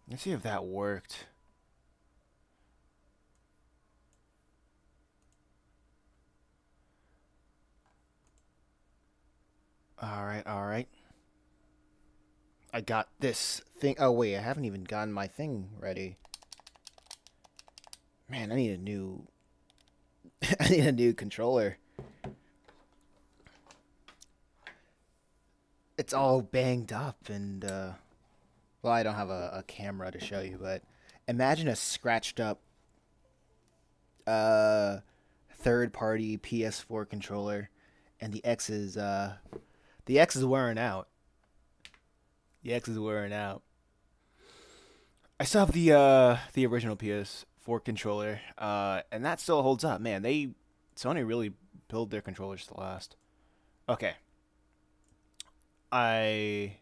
Let's see if that worked. Alright, alright. I got this thing. Oh, wait, I haven't even gotten my thing ready. Man, I need a new... I need a new controller. It's all banged up and, well, I don't have a camera to show you, but imagine a scratched up, uh, third-party PS4 controller, and the X is wearing out. The X is wearing out. I still have the original PS4 controller, and that still holds up. Man, Sony really build their controllers to last. Okay, I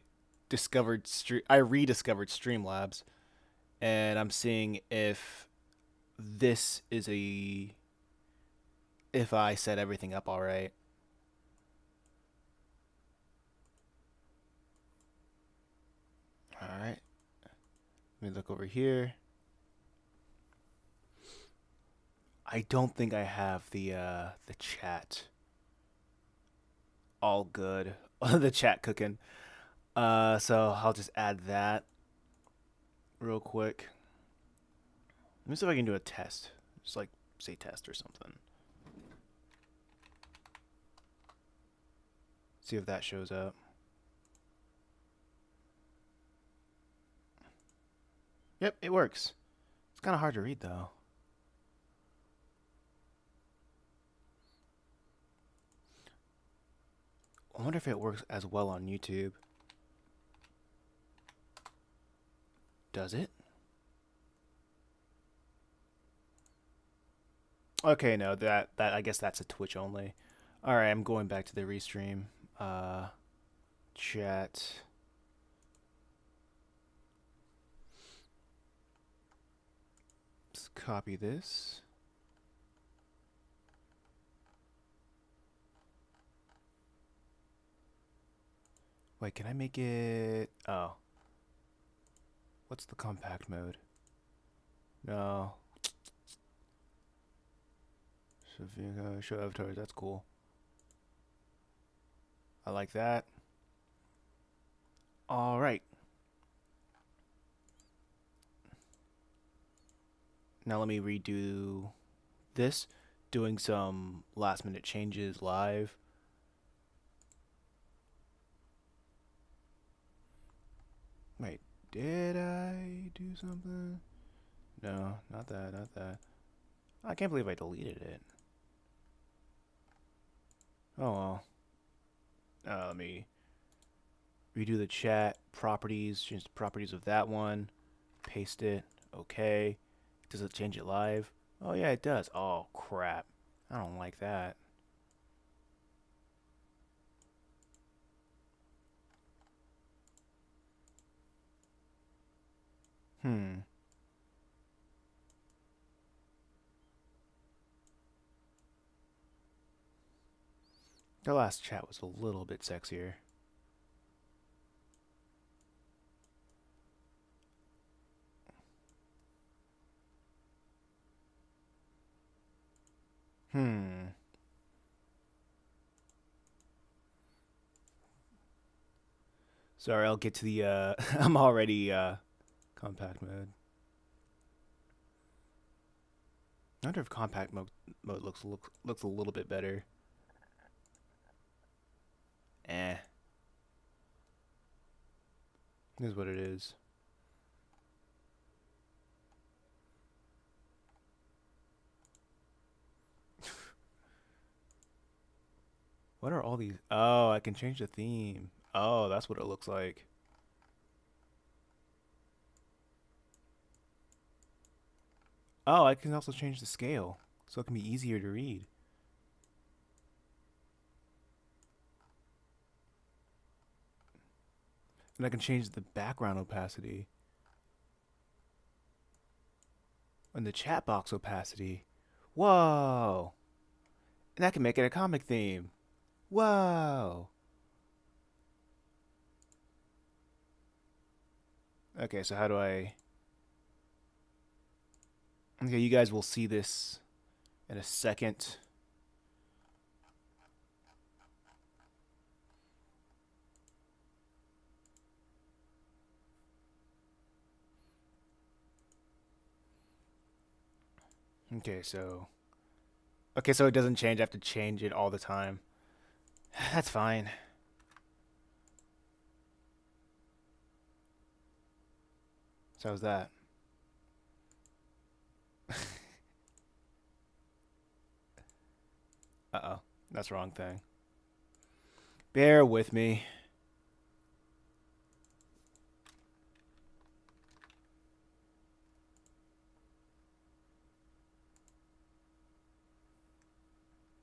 I rediscovered Streamlabs, and I'm seeing if this is a if I set everything up all right. All right, let me look over here. I don't think I have the chat all good. The chat cooking. So I'll just add that real quick. Let me see if I can do a test. Just like say test or something. See if that shows up. Yep, it works. It's kind of hard to read though. I wonder if it works as well on YouTube. Does it? Okay, no, that I guess that's a Twitch only. All right, I'm going back to the restream. Uh, chat. Let's copy this. Wait, can I make it? Oh, what's the compact mode? No. Show avatars. That's cool. I like that. All right. Now let me redo this, doing some last minute changes live. Wait, did I do something? No, not that, not that. I can't believe I deleted it. Oh well. Let me redo the chat properties, change the properties of that one, paste it. Okay. Does it change it live? Oh yeah, it does. Oh crap. I don't like that. Hmm. The last chat was a little bit sexier. Hmm. Sorry, I'll get to the I'm already compact mode. I wonder if mode looks a little bit better. Eh. Here's what it is. What are all these? Oh, I can change the theme. Oh, that's what it looks like. Oh, I can also change the scale so it can be easier to read. And I can change the background opacity and the chat box opacity. Whoa! And I can make it a comic theme. Whoa! Okay, so how do I Okay, you guys will see this in a second. Okay, so it doesn't change. I have to change it all the time. That's fine. So how's that? Uh-oh. That's the wrong thing. Bear with me.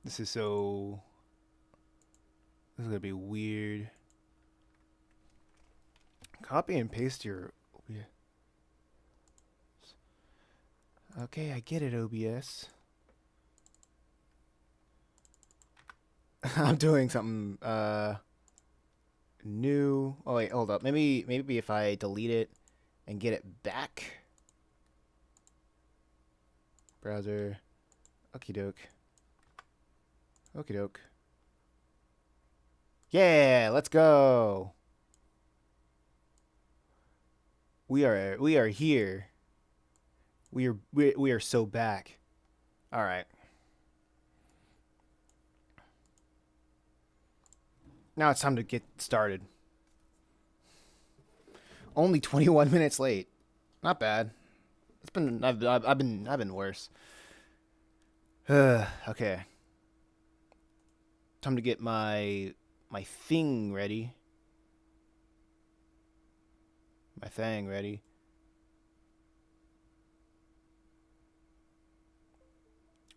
This is gonna be weird. Copy and paste your OBS. Okay, I get it, OBS. I'm doing something new. Oh wait, hold up. Maybe if I delete it and get it back. Browser. Okie doke. Okie doke. Yeah, let's go. We are here. We are so back. All right. Now it's time to get started. Only 21 minutes late. Not bad. It's been I've been worse. Okay. Time to get my thing ready. My thing ready.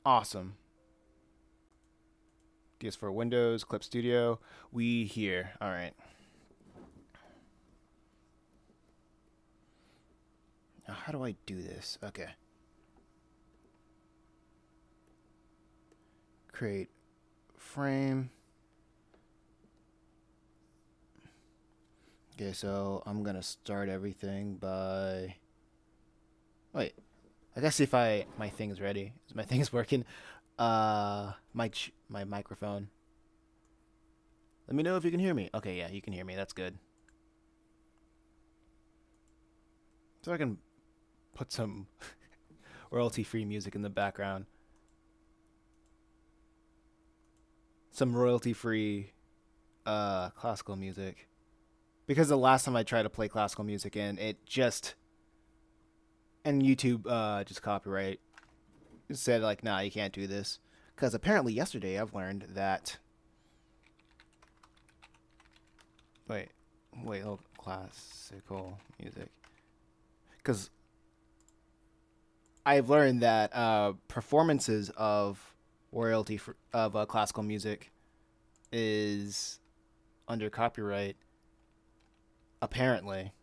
Awesome. DS for Windows, Clip Studio. We here. All right. Now, how do I do this? Okay. Create frame. Okay, so I'm gonna start everything by. Wait, I gotta see if my thing is ready. My thing is working. My microphone. Let me know if you can hear me. Okay, yeah, you can hear me. That's good. So I can put some royalty-free music in the background. Some royalty-free classical music. Because the last time I tried to play classical music and YouTube just copyright said like, nah, you can't do this. Because apparently yesterday I've learned that. Wait, oh, classical music. Because I've learned that performances of classical music is under copyright. Apparently.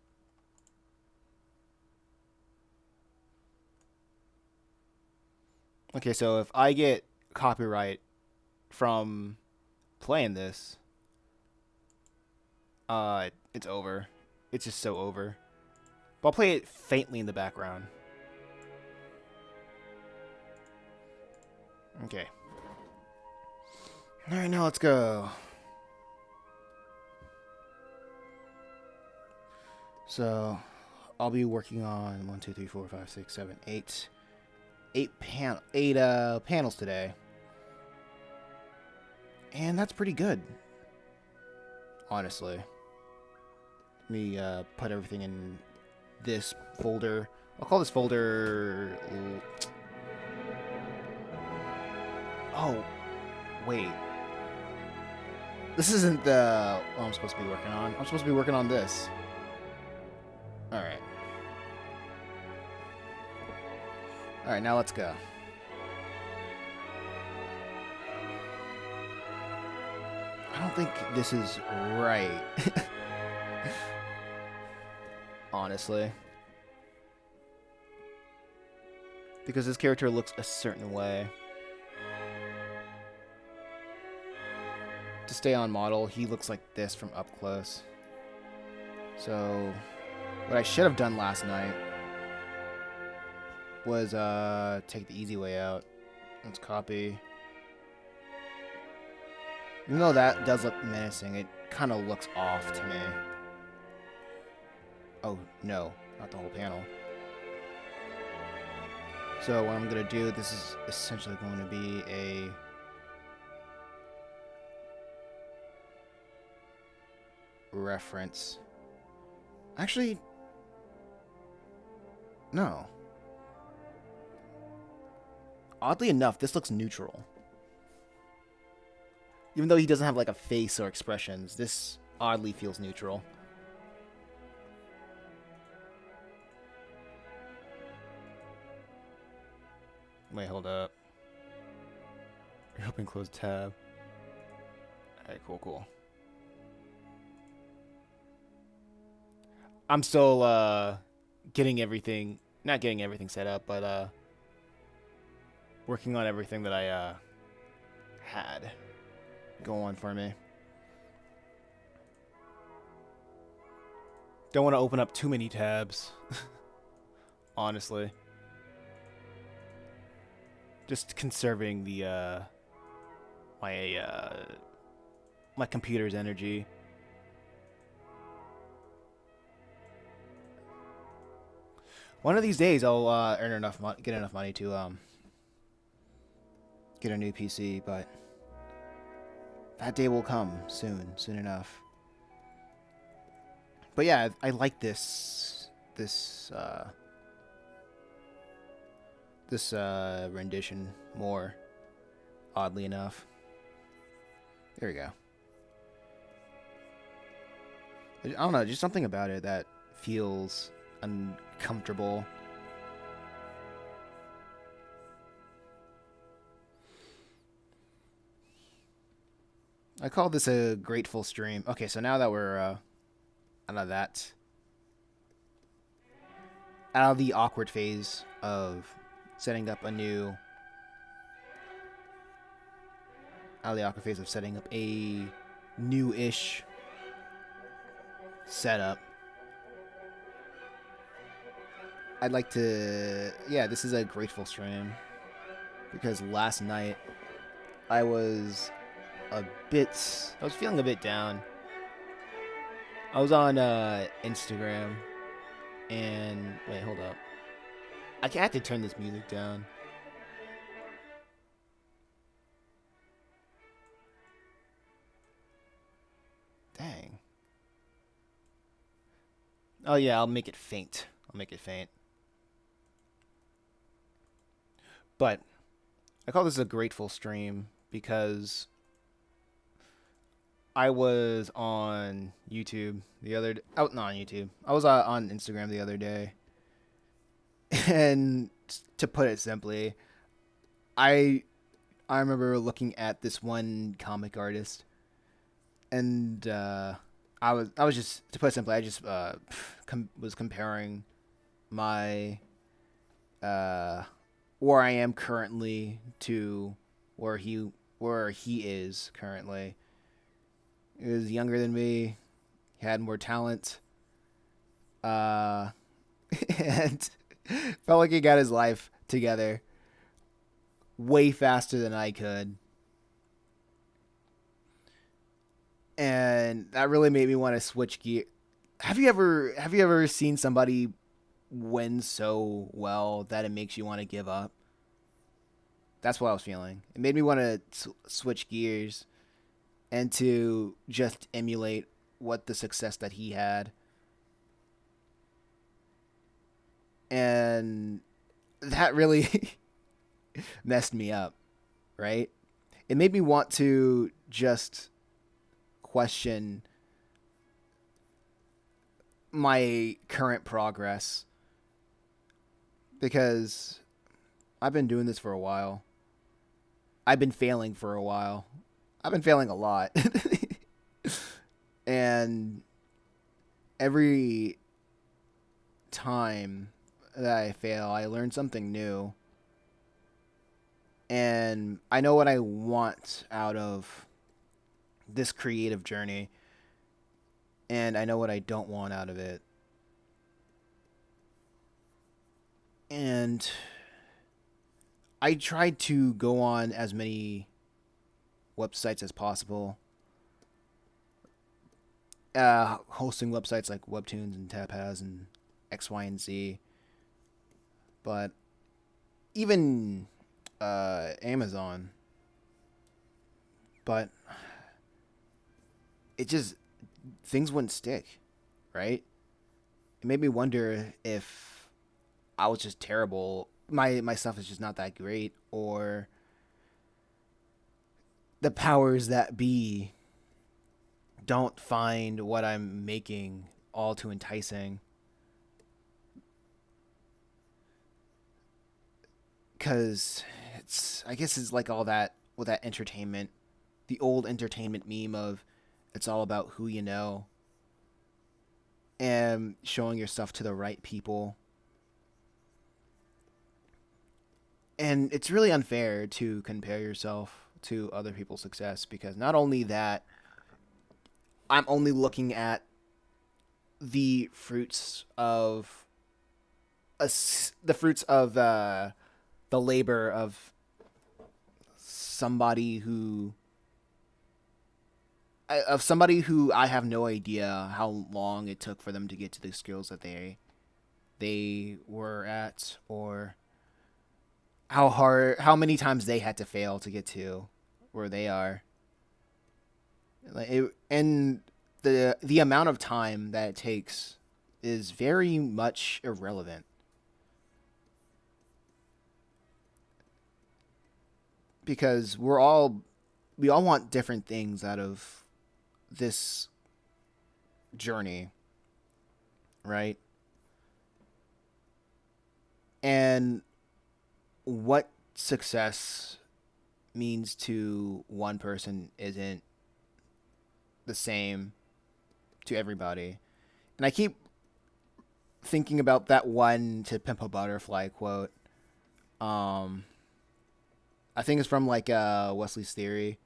Okay, so if I get copyright from playing this, it's over. It's just so over. But I'll play it faintly in the background. Okay. Alright, now let's go. So, I'll be working on 1, 2, 3, 4, 5, 6, 7, 8 panels today. And that's pretty good. Honestly. Let me put everything in this folder. I'll call this folder... Oh, wait. This isn't the... what I'm supposed to be working on. I'm supposed to be working on this. Alright. Alright, now let's go. I don't think this is right. Honestly. Because this character looks a certain way. To stay on model, he looks like this from up close. So, what I should have done last night was take the easy way out. Let's copy. Even though that does look menacing, it kind of looks off to me. Oh, no, not the whole panel. So what I'm going to do, this is essentially going to be a reference. Actually, no. Oddly enough, this looks neutral. Even though he doesn't have like a face or expressions, this oddly feels neutral. Wait, hold up. Open close tab. Alright, cool. I'm still getting everything, not getting everything set up, but working on everything that I had go on for me. Don't want to open up too many tabs. Honestly. Just conserving the my computer's energy. One of these days I'll earn enough get enough money to get a new PC, but that day will come soon enough. But yeah, I like this rendition more, oddly enough. There we go. I don't know, just something about it that feels uncomfortable. I call this a grateful stream. Okay, so now that we're out of that, out of the awkward phase of setting up a new, new-ish setup, I'd like to, yeah, this is a grateful stream because last night I was feeling a bit down. I was on Instagram and wait, hold up. I have to turn this music down. Dang. Oh yeah, I'll make it faint. But I call this a grateful stream because I was on YouTube the other not on YouTube. I was on Instagram the other day. And to put it simply, I remember looking at this one comic artist, and I was just, to put it simply, I just was comparing my where I am currently to where he is currently. He was younger than me. He had more talent. And felt like he got his life together way faster than I could. And that really made me want to switch gear. Have you ever seen somebody win so well that it makes you want to give up? That's what I was feeling. It made me want to switch gears and to just emulate what the success that he had. And that really messed me up, right? It made me want to just question my current progress, because I've been doing this for a while. I've been failing for a while. I've been failing a lot. And every time that I fail, I learn something new. And I know what I want out of this creative journey. And I know what I don't want out of it. And I tried to go on as many websites as possible, hosting websites like Webtoons and Tapaz and X, Y, and Z. But even Amazon. But it just, things wouldn't stick, right? It made me wonder if I was just terrible. My stuff is just not that great, or the powers that be don't find what I'm making all too enticing. Cause I guess it's like all that with that entertainment, the old entertainment meme of it's all about who you know and showing your stuff to the right people. And it's really unfair to compare yourself to other people's success, because not only that, I'm only looking at the fruits of the fruits of the labor of somebody who I have no idea how long it took for them to get to the skills that they were at, or how many times they had to fail to get to where they are. And the amount of time that it takes is very much irrelevant, because we all want different things out of this journey, right? And what success means to one person isn't the same to everybody. And I keep thinking about that one "To Pimp a Butterfly" quote. Um, I think it's from like Wesley's Theory.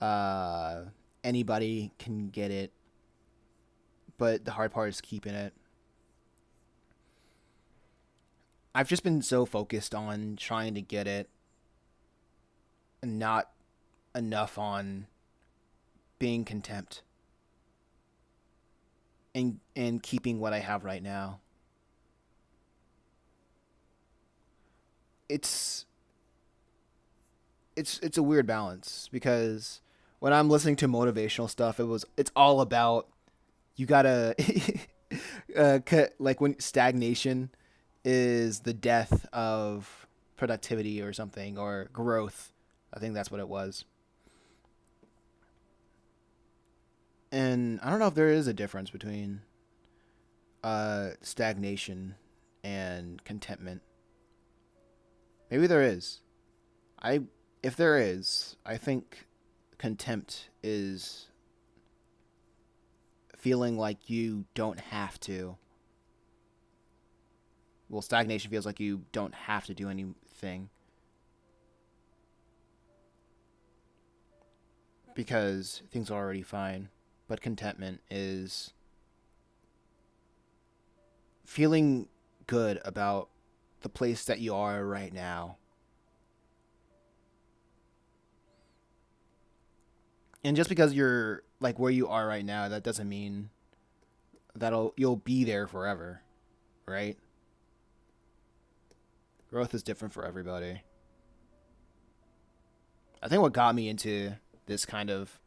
Uh, Anybody can get it, but the hard part is keeping it. I've just been so focused on trying to get it, and not enough on being content and keeping what I have right now. It's it's a weird balance, because when I'm listening to motivational stuff, it's all about you gotta like when stagnation is the death of productivity or something, or growth. I think that's what it was. And I don't know if there is a difference between stagnation and contentment. Maybe there is. I If there is, I think contempt is feeling like you don't have to. Well, stagnation feels like you don't have to do anything, because things are already fine. But contentment is feeling good about the place that you are right now. And just because you're like where you are right now, that doesn't mean you'll be there forever, right? Growth is different for everybody. I think what got me into this kind of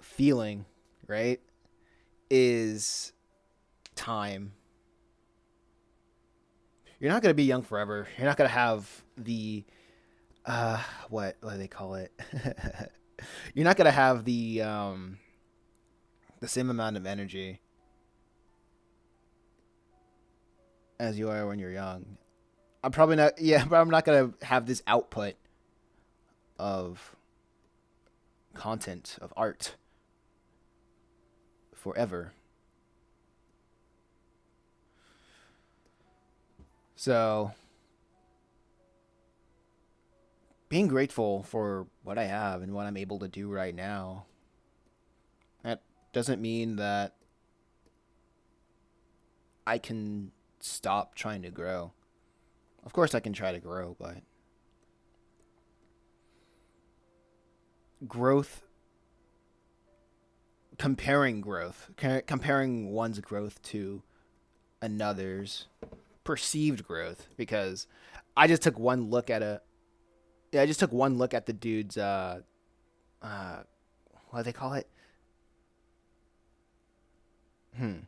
feeling, right, is time. You're not gonna be young forever. You're not gonna have the what do they call it? You're not gonna have the same amount of energy as you are when you're young. I'm probably not. Yeah, but I'm not gonna have this output of content of art forever. So being grateful for what I have and what I'm able to do right now, that doesn't mean that I can stop trying to grow. Of course, I can try to grow, but growth, comparing one's growth to another's perceived growth, because I just took one look at a, yeah, I just took one look at the dude's, uh, what do they call it? Hmm.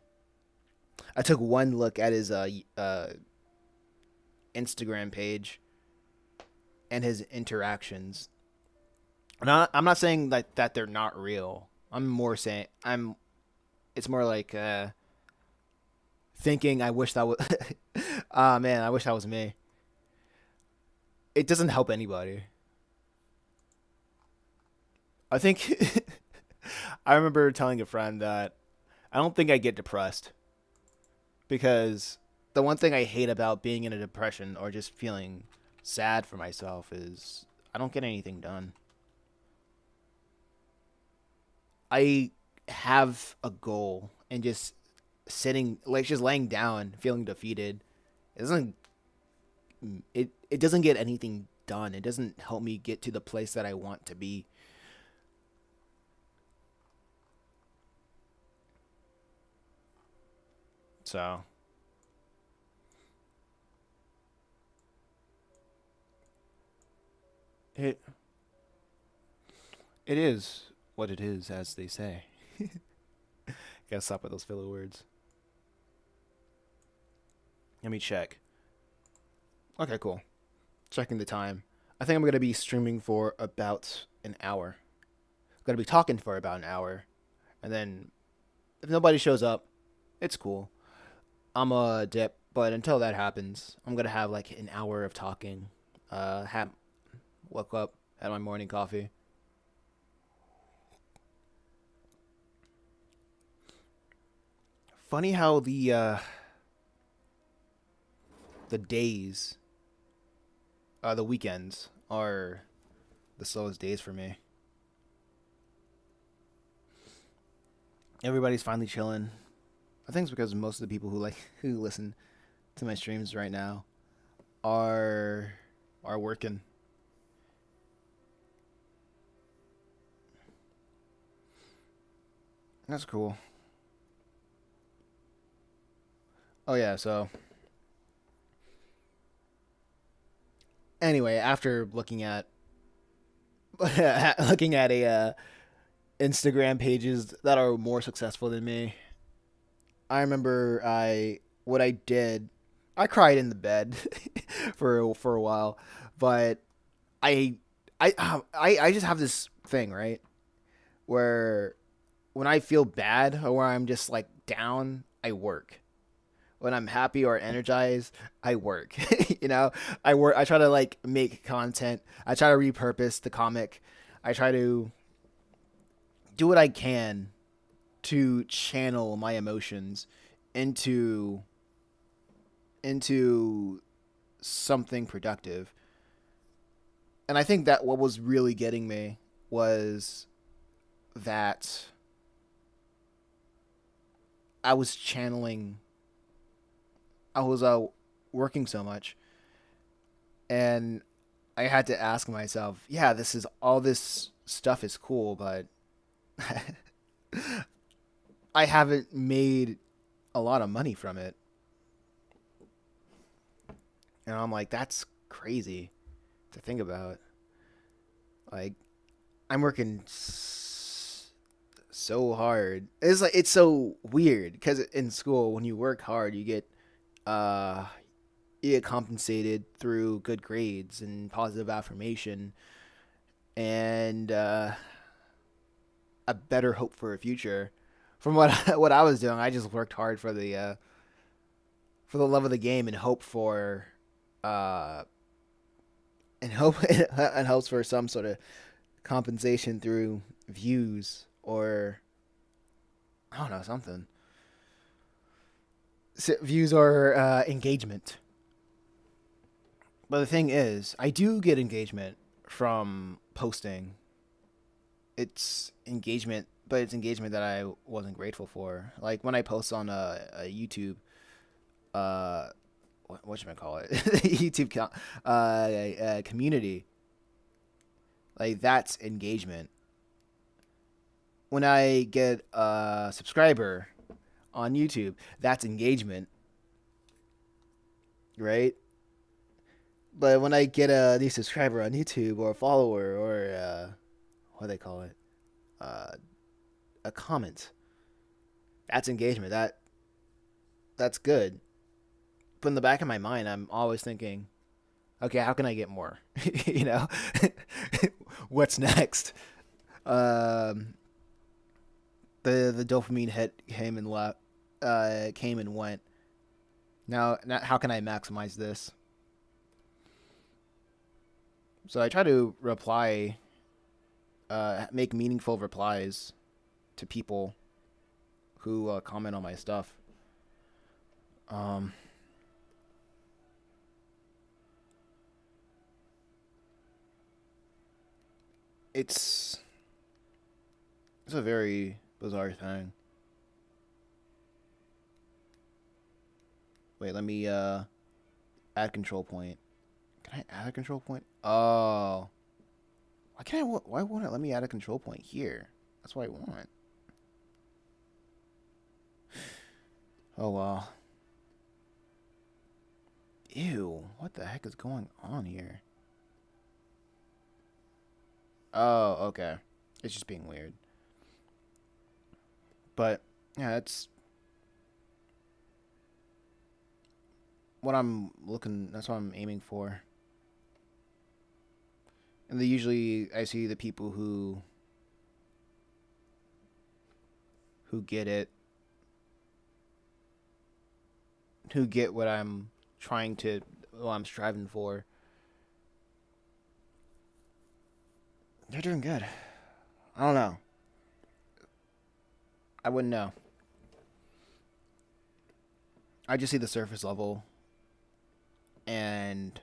I took one look at his Instagram page and his interactions. And I'm not saying that they're not real. I'm more saying I'm. It's more like thinking. I wish that was. Ah man, I wish that was me. It doesn't help anybody. I think. I remember telling a friend that I don't think I get depressed because the one thing I hate about being in a depression or just feeling sad for myself is I don't get anything done. I have a goal and just sitting like just laying down feeling defeated, it doesn't it doesn't get anything done. It doesn't help me get to the place that I want to be. So it it is what it is, as they say. Gotta stop with those filler words. Let me check. Okay, cool. Checking the time. I think I'm gonna be streaming for about an hour. I'm gonna be talking for about an hour, and then if nobody shows up, it's cool. I'm a dip, but until that happens, I'm gonna have like an hour of talking. Have woke up, had my morning coffee. Funny how the days, the weekends are the slowest days for me. Everybody's finally chilling. I think it's because most of the people who listen to my streams right now are are working. That's cool. Oh yeah, so anyway, after looking at looking at a Instagram pages that are more successful than me, I remember I what I did. I cried in the bed for a while, but I I just have this thing, right, where when I feel bad or where I'm just like down, I work. When I'm happy or energized, I work. you know, I work. I try to like make content. I try to repurpose the comic. I try to do what I can to channel my emotions into into something productive. And I think that what was really getting me was that I was channeling. I was working so much, and I had to ask myself, yeah, this is all this stuff is cool, but I haven't made a lot of money from it. And I'm like, that's crazy to think about. Like, I'm working so hard. It's like it's so weird because in school, when you work hard, uh you get compensated through good grades and positive affirmation and a better hope for a future. From what what I was doing, I just worked hard for the love of the game and hope for uh and hope and hopes for some sort of compensation through views or I don't know something views or engagement. But the thing is, I do get engagement from posting. It's engagement, but it's engagement that I wasn't grateful for. Like when I post on a YouTube, uh, what should I call it? YouTube community. Like that's engagement. When I get a subscriber on YouTube, that's engagement, right? But when I get a new subscriber on YouTube or a follower or what do they call it, uh, a comment, that's engagement. That's good. But in the back of my mind, I'm always thinking, okay, how can I get more? you know, what's next? Um, the dopamine hit came and went. Now, how can I maximize this? So I try to reply, make meaningful replies to people who comment on my stuff. Um, it's it's a very bizarre thing. Wait, let me add control point. Can I add a control point? Oh, why can't I? Why won't it let me add a control point here? That's what I want. Oh well. Ew, what the heck is going on here? Oh, okay. It's just being weird. But yeah, that's what I'm looking. That's what I'm aiming for. And they usually I see the people who get it, who get what I'm trying to, what I'm striving for. They're doing good. I don't know. I wouldn't know. I just see the surface level, and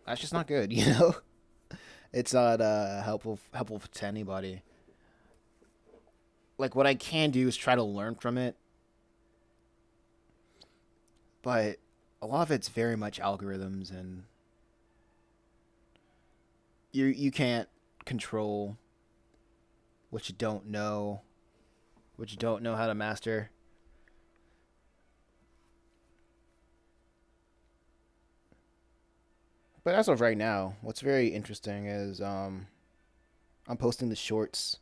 that's just not good. You know, it's not helpful to anybody. Like what I can do is try to learn from it, but a lot of it's very much algorithms, and you can't control what you don't know, what you don't know how to master. But as of right now, what's very interesting is I'm posting the shorts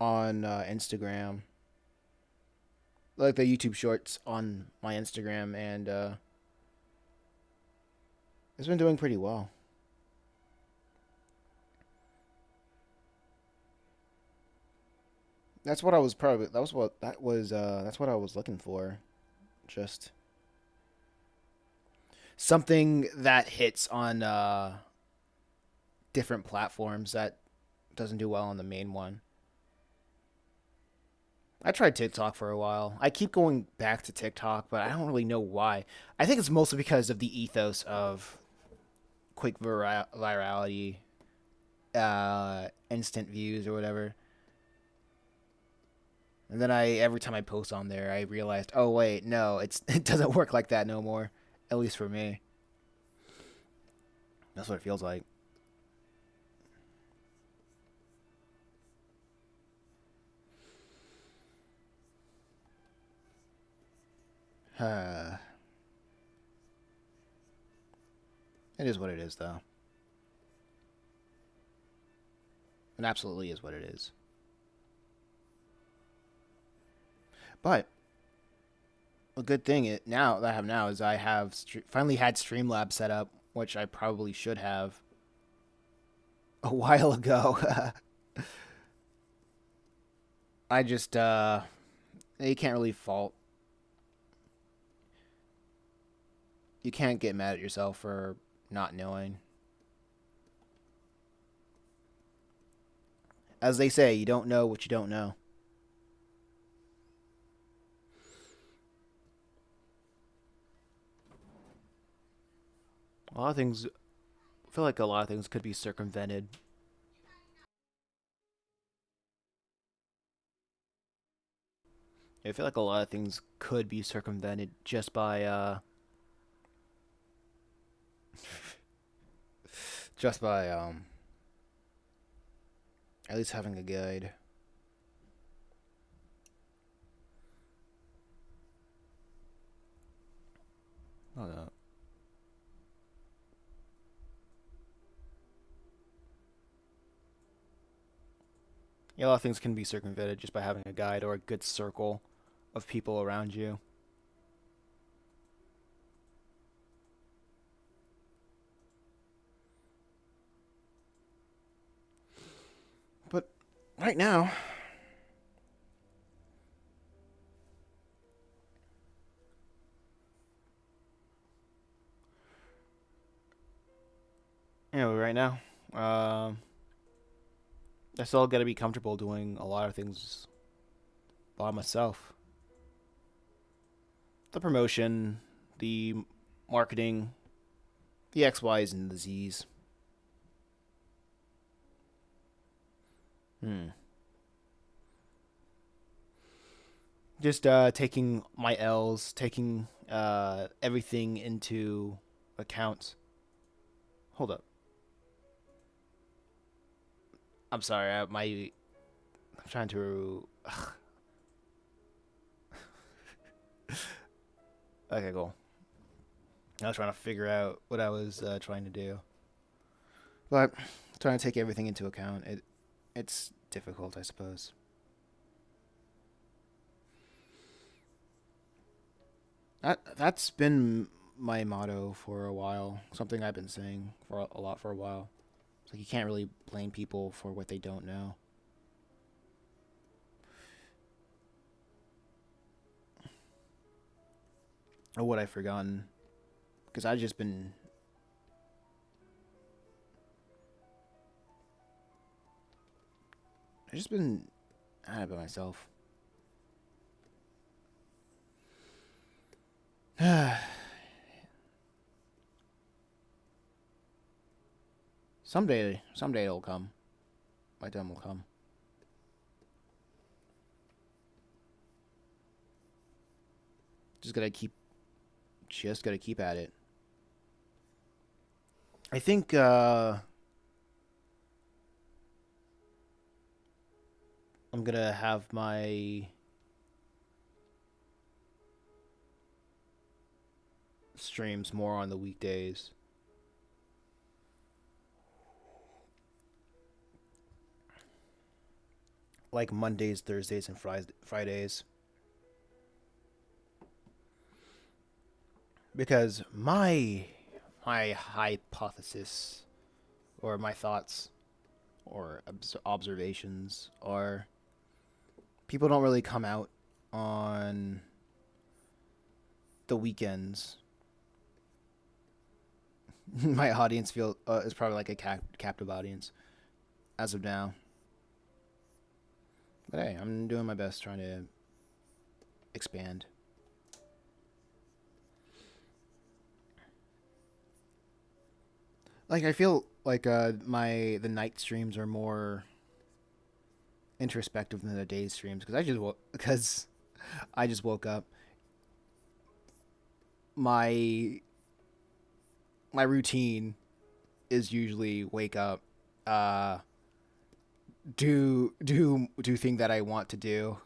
on Instagram, like the YouTube shorts on my Instagram, and it's been doing pretty well. That's what I was probably. That was what that was. That's what I was looking for. Just something that hits on different platforms that doesn't do well on the main one. I tried TikTok for a while. I keep going back to TikTok, but I don't really know why. I think it's mostly because of the ethos of quick virality, instant views or whatever. And then every time I post on there, I realized, oh wait, no, it doesn't work like that no more. At least for me, that's what it feels like. it is what it is, though. It absolutely is what it is. But a good thing now that I have now is I have finally had Streamlabs set up, which I probably should have a while ago. I just you can't really fault. You can't get mad at yourself for not knowing. As they say, you don't know what you don't know. A lot of things, I feel like a lot of things could be circumvented. I feel like a lot of things could be circumvented just by just by at least having a guide. Oh no. Yeah, a lot of things can be circumvented just by having a guide or a good circle of people around you. But right now, right now, um, I still got to be comfortable doing a lot of things by myself. The promotion, the marketing, the X, Y's, and the Z's. Hmm. Just taking my L's, taking everything into account. Hold up. I'm sorry. I'm trying to. Okay, cool. I was trying to figure out what I was trying to do, but trying to take everything into account. It's difficult, I suppose. That's been my motto for a while. Something I've been saying for a lot for a while. It's like you can't really blame people for what they don't know. Or what I've forgotten. Because I've just been out of it myself. Someday it'll come. My time will come. Just gotta keep, just gotta keep at it. I think I'm gonna have my streams more on the weekdays. Like Mondays, Thursdays, and Fridays. Because my hypothesis or my thoughts or observations are people don't really come out on the weekends. My audience feel is probably like a captive audience as of now. But hey, I'm doing my best trying to expand. Like I feel like my the night streams are more introspective than the day streams because I just woke up. My my routine is usually wake up, uh, do thing that I want to do.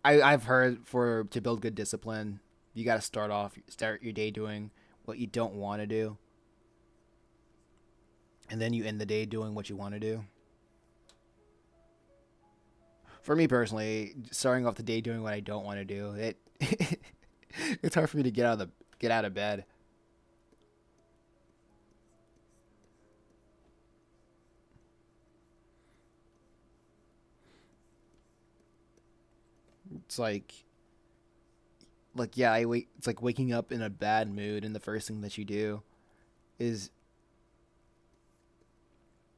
I've heard for to build good discipline, you got to start your day doing what you don't want to do, and then you end the day doing what you want to do. For me personally, starting off the day doing what I don't want to do, it's hard for me to get out of bed. It's like yeah, I wait. It's like waking up in a bad mood, and the first thing that you do is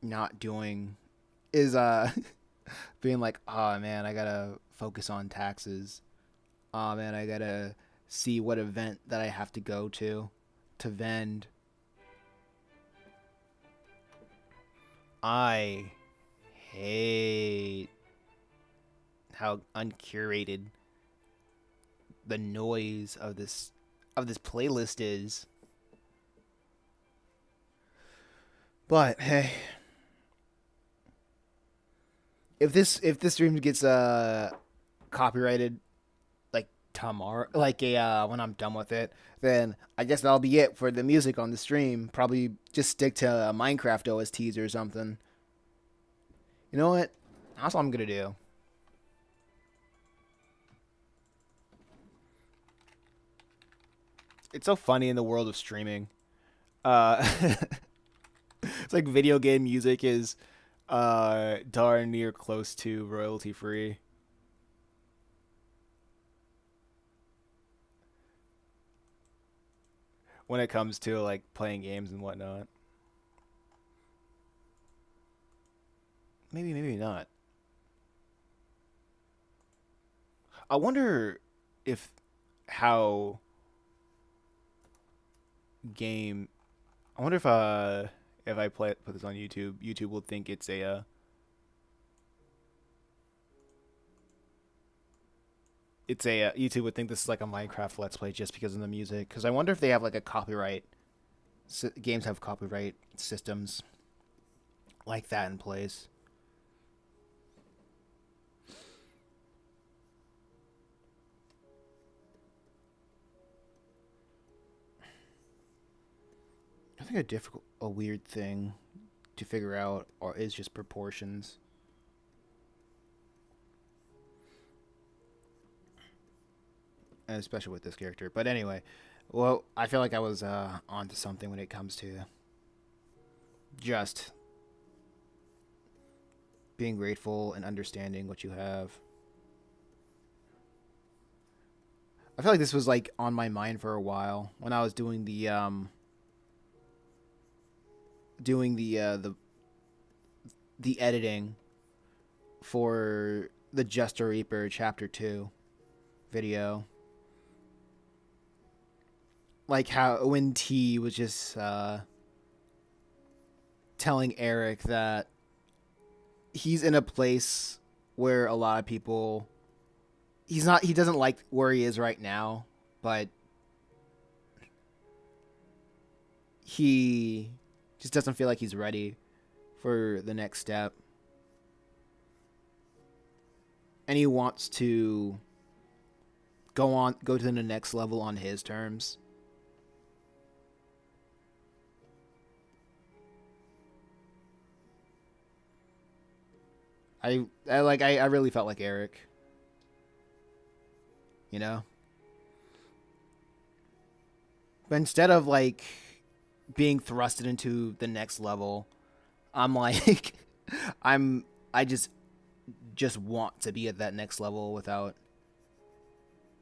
not doing is being like, oh man, I gotta focus on taxes. Oh man, I gotta see what event that I have to go to vend. I hate how uncurated the noise of this playlist is. But hey, if this stream gets copyrighted like tomorrow, like a when I'm done with it, then I guess that'll be it for the music on the stream. Probably just stick to Minecraft OSTs or something. You know what? That's what I'm gonna do. It's so funny in the world of streaming. Uh, it's like video game music is darn near close to royalty free. When it comes to like playing games and whatnot. Maybe, maybe not. I wonder if how game. I wonder if I put this on YouTube, YouTube will think it's a YouTube would think this is like a Minecraft Let's Play just because of the music. Because I wonder if they have like a copyright. Games have copyright systems like that in place. I think a weird thing to figure out or is just proportions. And especially with this character. But anyway, well, I feel like I was onto something when it comes to just being grateful and understanding what you have. I feel like this was like on my mind for a while when I was doing the editing for the Just a Reaper Chapter 2 video. Like how when T was just telling Eric that he's in a place where a lot of people he doesn't like where he is right now, but he just doesn't feel like he's ready for the next step. And he wants to go to the next level on his terms. I really felt like Eric. You know? But instead of like being thrusted into the next level, I'm like I just want to be at that next level without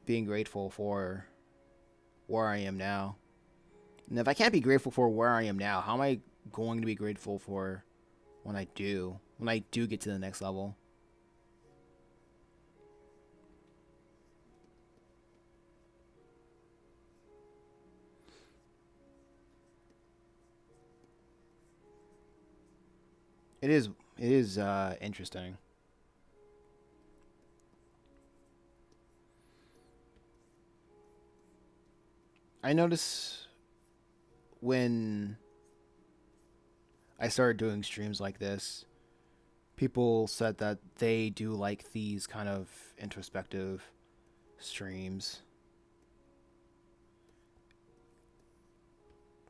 being grateful for where I am now. And if I can't be grateful for where I am now, how am I going to be grateful for when I do get to the next level? It is interesting. I notice when I started doing streams like this, people said that they do like these kind of introspective streams.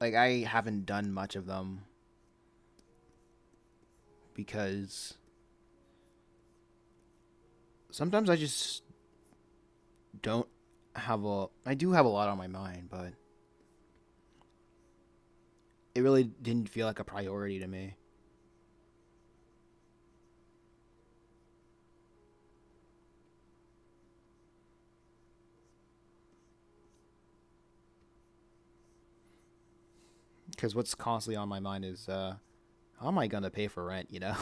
Like I haven't done much of them because sometimes I just don't have a I do have a lot on my mind, but it really didn't feel like a priority to me. Because what's constantly on my mind is how am I gonna pay for rent, you know?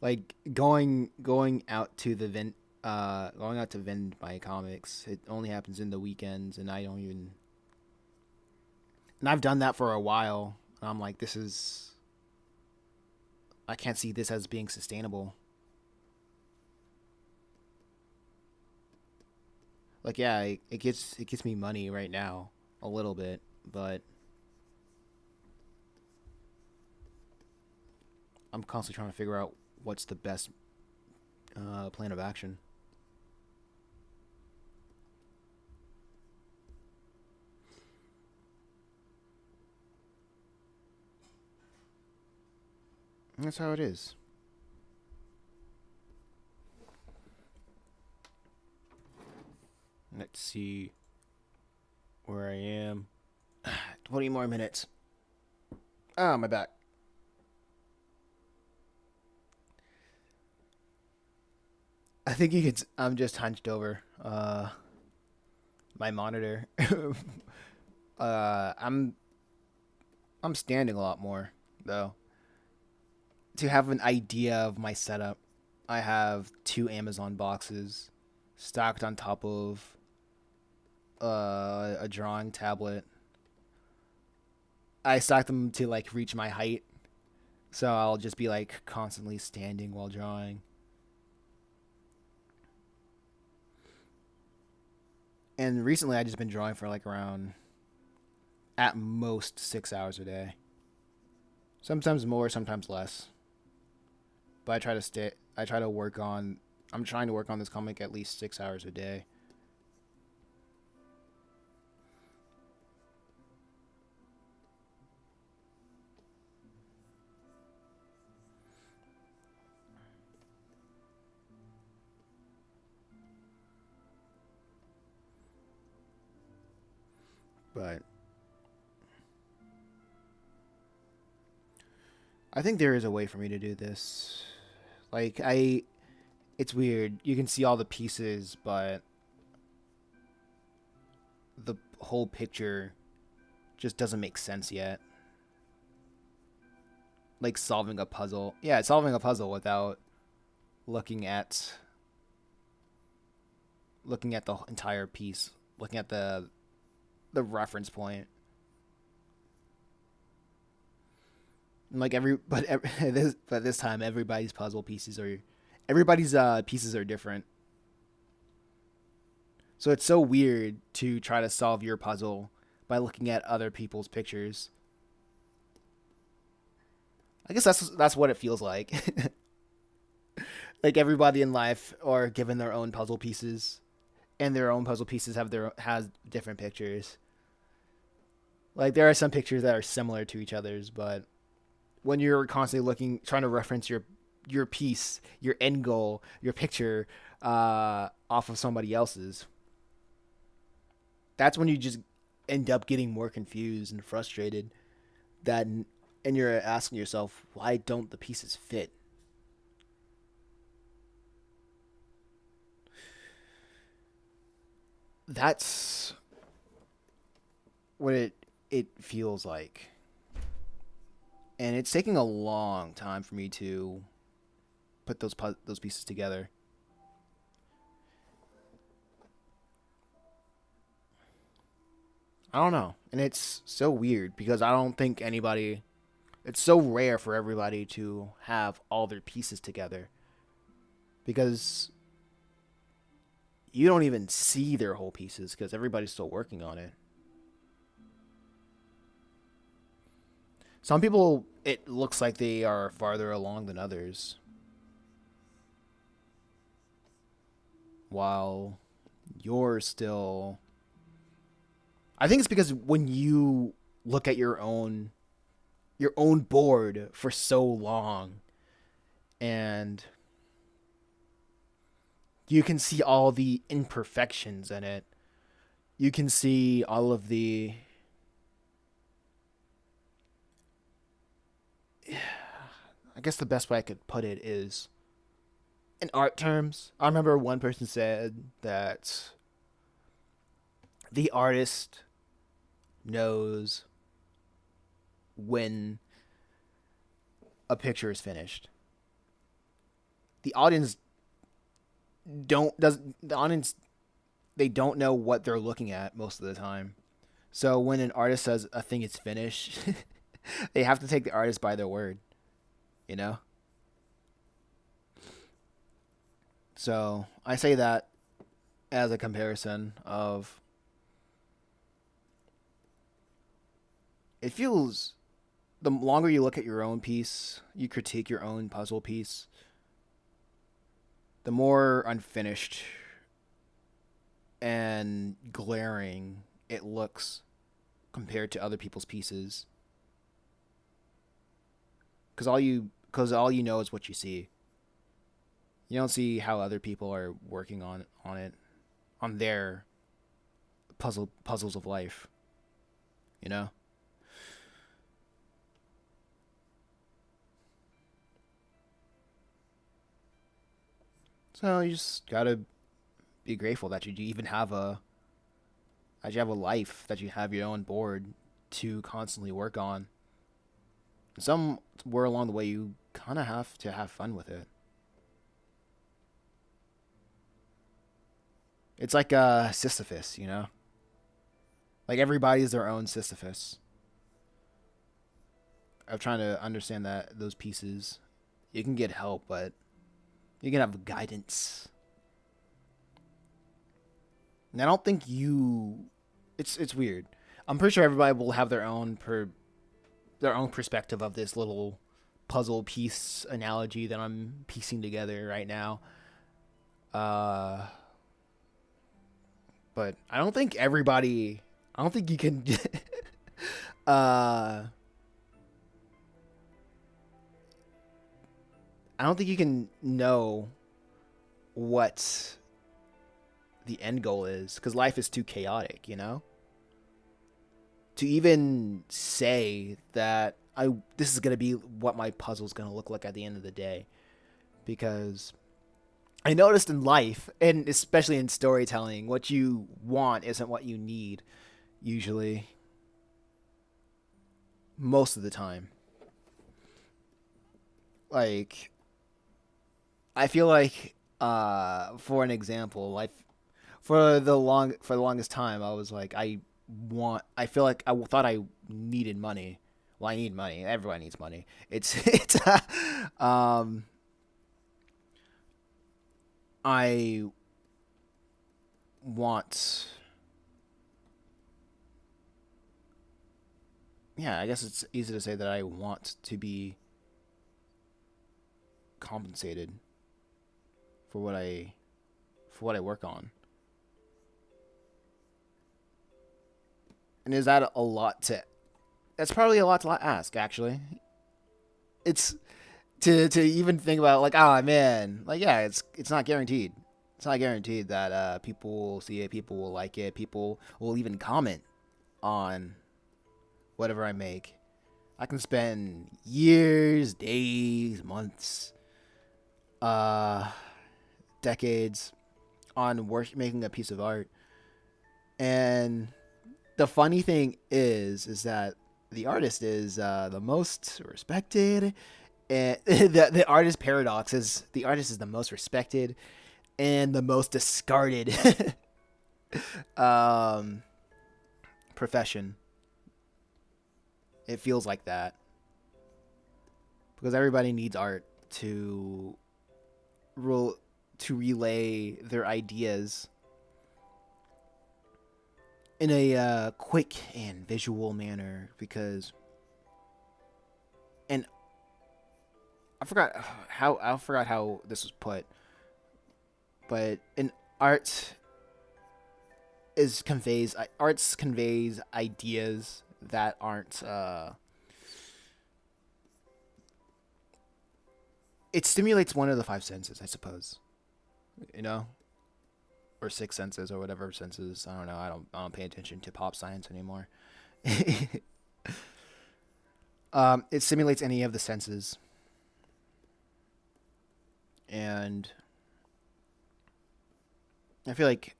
Like going out to the going out to vend my comics, it only happens in the weekends, and I've done that for a while, and I'm like, I can't see this as being sustainable. Like, yeah, it gets me money right now, a little bit, but I'm constantly trying to figure out what's the best plan of action. And that's how it is. Let's see where I am. 20 more minutes. Ah, my back. I think you could. I'm just hunched over. My monitor. I'm standing a lot more though. To have an idea of my setup, I have two Amazon boxes stacked on top of a drawing tablet. I stack them to like reach my height, so I'll just be like constantly standing while drawing. And recently, I just been drawing for like around at most 6 hours a day. Sometimes more, sometimes less. But I try to stay. I try to work on. I'm trying to work on this comic at least 6 hours a day. But I think there is a way for me to do this. Like it's weird. You can see all the pieces, but the whole picture just doesn't make sense yet. Like solving a puzzle. Yeah, solving a puzzle without looking at looking at the entire piece, looking at the reference point. Like this time everybody's puzzle pieces are everybody's pieces are different. So it's so weird to try to solve your puzzle by looking at other people's pictures. I guess that's what it feels like. Like everybody in life are given their own puzzle pieces, and their own puzzle pieces has different pictures. Like there are some pictures that are similar to each other's, but when you're constantly looking, trying to reference your piece, your end goal, your picture, off of somebody else's, that's when you just end up getting more confused and frustrated. That and you're asking yourself, why don't the pieces fit? That's what it feels like, and it's taking a long time for me to put those pieces together. I don't know, and it's so weird because I don't think anybody. It's so rare for everybody to have all their pieces together because you don't even see their whole pieces because everybody's still working on it. Some people, it looks like they are farther along than others, while you're still. I think it's because when you look at your own board for so long, and you can see all the imperfections in it. You can see all of the. I guess the best way I could put it is in art terms. I remember one person said that the artist knows when a picture is finished. The audience don't does the audience they don't know what they're looking at most of the time. So when an artist says a thing is finished, they have to take the artist by their word, you know? So I say that as a comparison of it feels the longer you look at your own piece, you critique your own puzzle piece, the more unfinished and glaring it looks compared to other people's pieces. Because all you know is what you see. You don't see how other people are working on it, on their puzzles of life. You know. So you just gotta be grateful that you even have a life, that you have your own board to constantly work on. Somewhere along the way, you kind of have to have fun with it. It's like Sisyphus, you know? Like everybody's their own Sisyphus. I'm trying to understand that those pieces. You can get help, but you can have guidance. And I don't think you. It's weird. I'm pretty sure everybody will have their own perspective of this little puzzle piece analogy that I'm piecing together right now. Uh, but I don't think everybody. I don't think you can. uh, I don't think you can know what the end goal is because life is too chaotic, you know? To even say that this is going to be what my puzzle's going to look like at the end of the day, because I noticed in life, and especially in storytelling, what you want isn't what you need usually, most of the time. Like I feel like for an example, like for the longest time I was like I feel like I thought I needed money. Well, I need money. Everyone needs money. It's um I want, yeah, I guess it's easy to say that I want to be compensated for what I work on. And is that a lot to that's probably a lot to ask actually. It's to even think about like, oh man, like yeah, it's not guaranteed. It's not guaranteed that people will see it, people will like it, people will even comment on whatever I make. I can spend years, days, months, uh, decades on work making a piece of art, and the funny thing is that the artist is the most respected, and the artist paradox is the artist is the most respected and the most discarded um, profession. It feels like that because everybody needs art to to relay their ideas in a quick and visual manner. Because, and I forgot how this was put, but in art arts conveys ideas that aren't it stimulates one of the five senses, I suppose, you know, or six senses or whatever senses. I don't know. I don't pay attention to pop science anymore. It stimulates any of the senses, and I feel like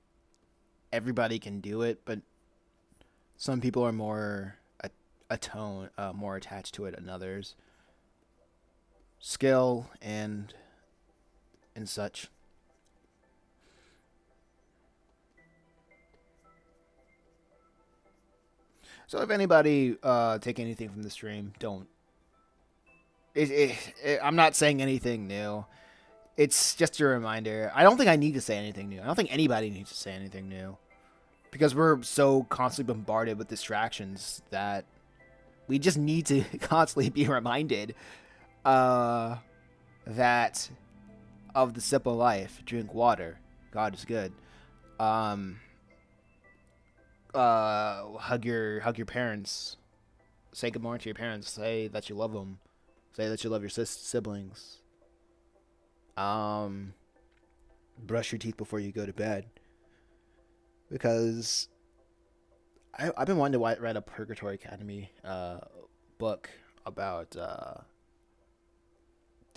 everybody can do it, but some people are more more attached to it than others. Skill and such. So if anybody take anything from the stream, don't. I'm not saying anything new. It's just a reminder. I don't think I need to say anything new. I don't think anybody needs to say anything new because we're so constantly bombarded with distractions that we just need to constantly be reminded uh, that of the simple life. Drink water. God is good. Um, hug your parents. Say good morning to your parents. Say that you love them. Say that you love your siblings. Um, brush your teeth before you go to bed. Because I've been wanting to write a Purgatory Academy book about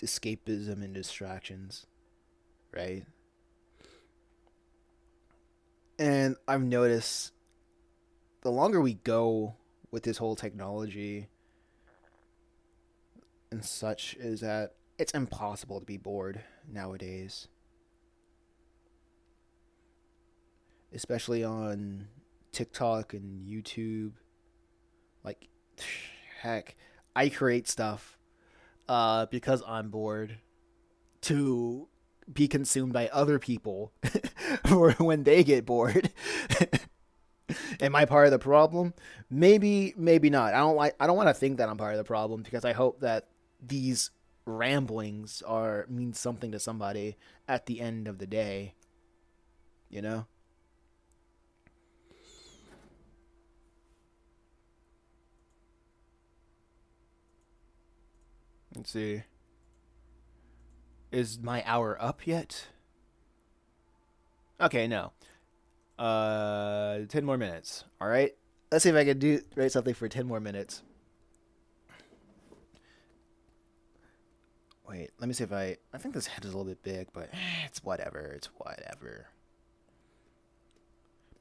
escapism and distractions, right? And I've noticed the longer we go with this whole technology and such is that it's impossible to be bored nowadays, especially on TikTok and YouTube. Like, heck, I create stuff because I'm bored to be consumed by other people for when they get bored. Am I part of the problem? Maybe, maybe not. I don't want to think that I'm part of the problem because I hope that these ramblings are mean something to somebody at the end of the day. You know. Let's see. Is my hour up yet? Okay, no. 10 more minutes. All right. Let's see if I can do write something for 10 more minutes. Wait, let me see if I think this head is a little bit big, but it's whatever. It's whatever.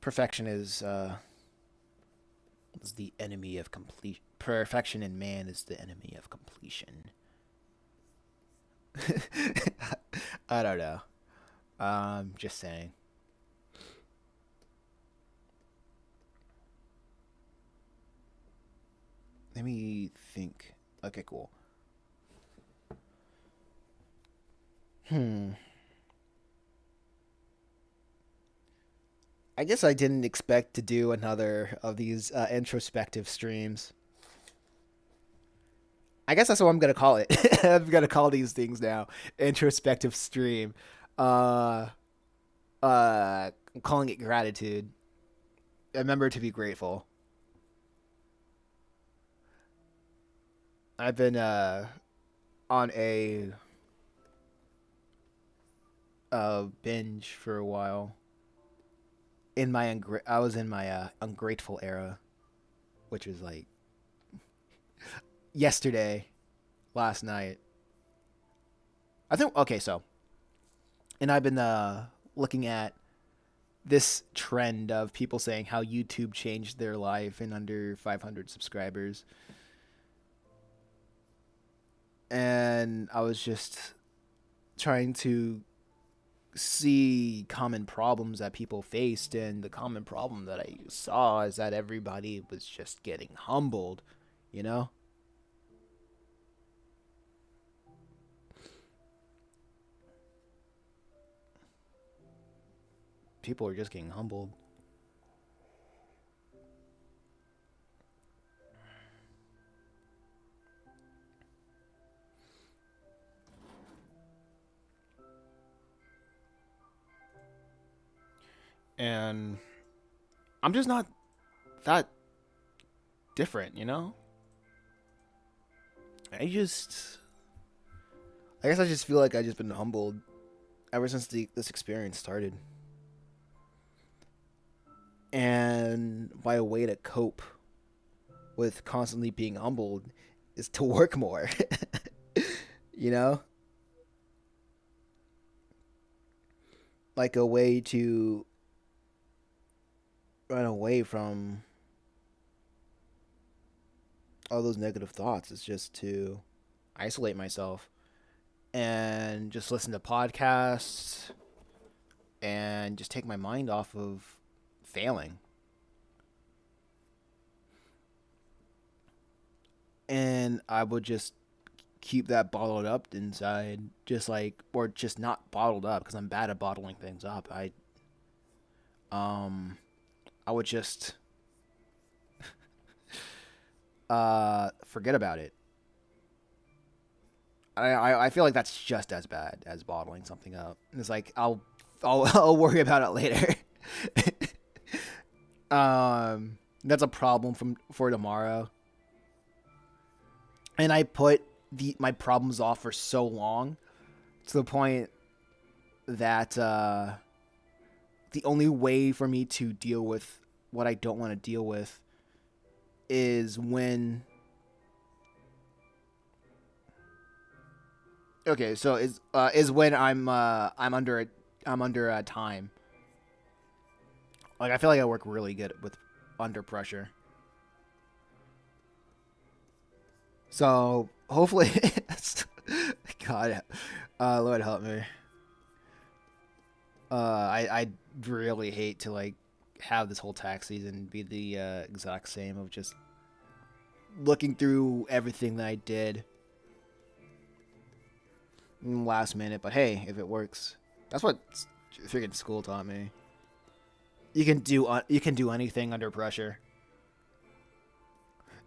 Perfection is the enemy of complete. Perfection in man is the enemy of completion. I don't know. Just saying. Let me think. Okay, cool. Hmm. I guess I didn't expect to do another of these introspective streams. I guess that's what I'm gonna call it. I'm gonna call these things now introspective stream. Uh, I'm calling it gratitude. Remember to be grateful. I've been on a binge for a while. I was in my ungrateful era, which was like yesterday, last night. I think okay, so and I've been looking at this trend of people saying how YouTube changed their life in under 500 subscribers, and I was just trying to see common problems that people faced, and the common problem that I saw is that everybody was just getting humbled, you know. People are just getting humbled. And I'm just not that different, you know. I just I guess I just feel like I just been humbled ever since this experience started. And my way to cope with constantly being humbled is to work more. You know? Like a way to run away from all those negative thoughts is just to isolate myself and just listen to podcasts and just take my mind off of failing. And I would just keep that bottled up inside, just like, or just not bottled up because I'm bad at bottling things up. Um I would just forget about it. I feel like that's just as bad as bottling something up. It's like I'll worry about it later. That's a problem for tomorrow. And I put my problems off for so long to the point that the only way for me to deal with what I don't want to deal with is when. Okay, so is when I'm under time. Like I feel like I work really good with under pressure. So hopefully, God, Lord help me. I really hate to like have this whole tax season be the exact same of just looking through everything that I did last minute. But hey, if it works, that's what freaking school taught me. You can do anything under pressure.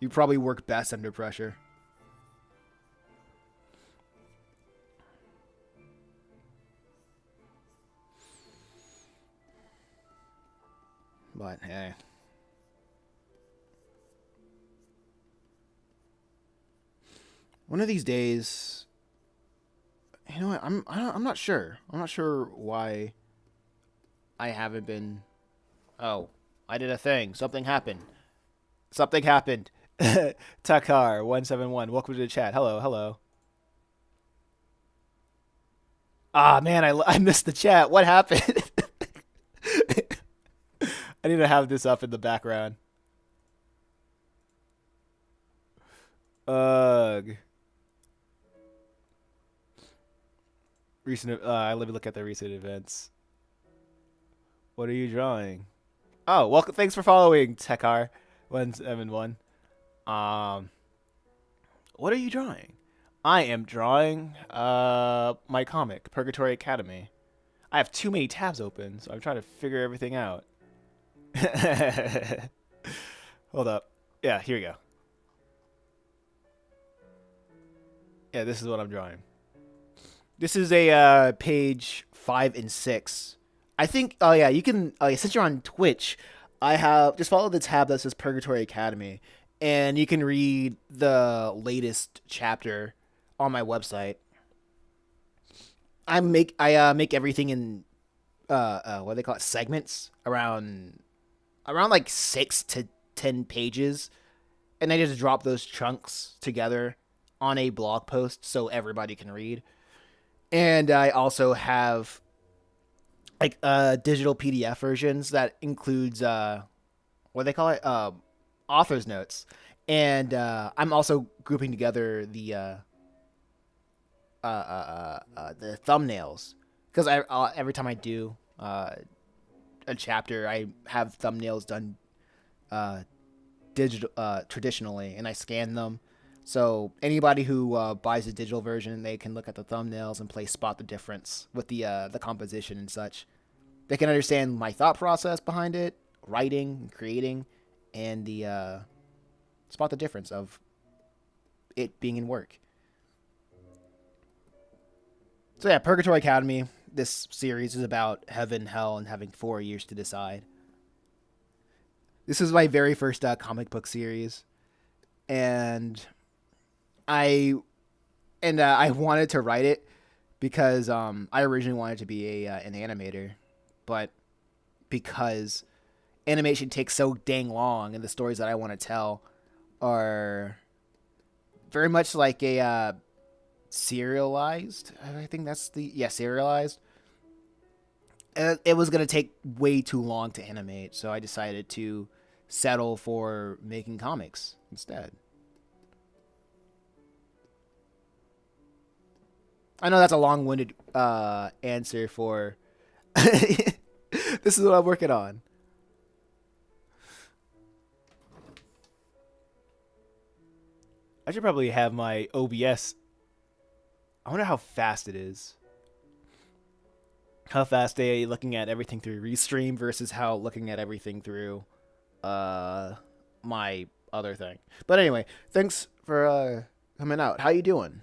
You probably work best under pressure. But hey, one of these days, you know what? I'm not sure. I'm not sure why I haven't been. Oh, I did a thing. Something happened. Something happened. Takar 171. Welcome to the chat. Hello, hello. Ah man, I missed the chat. What happened? I need to have this up in the background. Ugh. Recent. Let me look at the recent events. What are you drawing? Oh, welcome. Thanks for following, Tekar171. Um, what are you drawing? I am drawing my comic, Purgatory Academy. I have too many tabs open, so I'm trying to figure everything out. Hold up. Yeah, here we go. Yeah, this is what I'm drawing. This is a page 5 and 6. I think. Oh yeah, you can. Since you're on Twitch, I have just follow the tab that says Purgatory Academy, and you can read the latest chapter on my website. I make everything in what do they call it, segments around like 6 to 10 pages, and I just drop those chunks together on a blog post so everybody can read. And I also have like digital PDF versions that includes what do they call it, author's notes, and I'm also grouping together the thumbnails because I every time I do a chapter, I have thumbnails done digital traditionally, and I scan them. So anybody who buys a digital version, they can look at the thumbnails and spot the difference with the composition and such. They can understand my thought process behind it, writing, creating, and the spot the difference of it being in work. So yeah, Purgatory Academy. This series is about heaven, hell, and having 4 years to decide. This is my very first comic book series, and I wanted to write it because I originally wanted to be an animator, but because animation takes so dang long, and the stories that I want to tell are very much like a serialized. I think that's serialized. It was gonna take way too long to animate, so I decided to settle for making comics instead. I know that's a long-winded answer for. This is what I'm working on. I should probably have my OBS I wonder how fast it is. How fast they looking at everything through Restream versus how looking at everything through uh my other thing. But anyway, thanks for coming out. How you doing?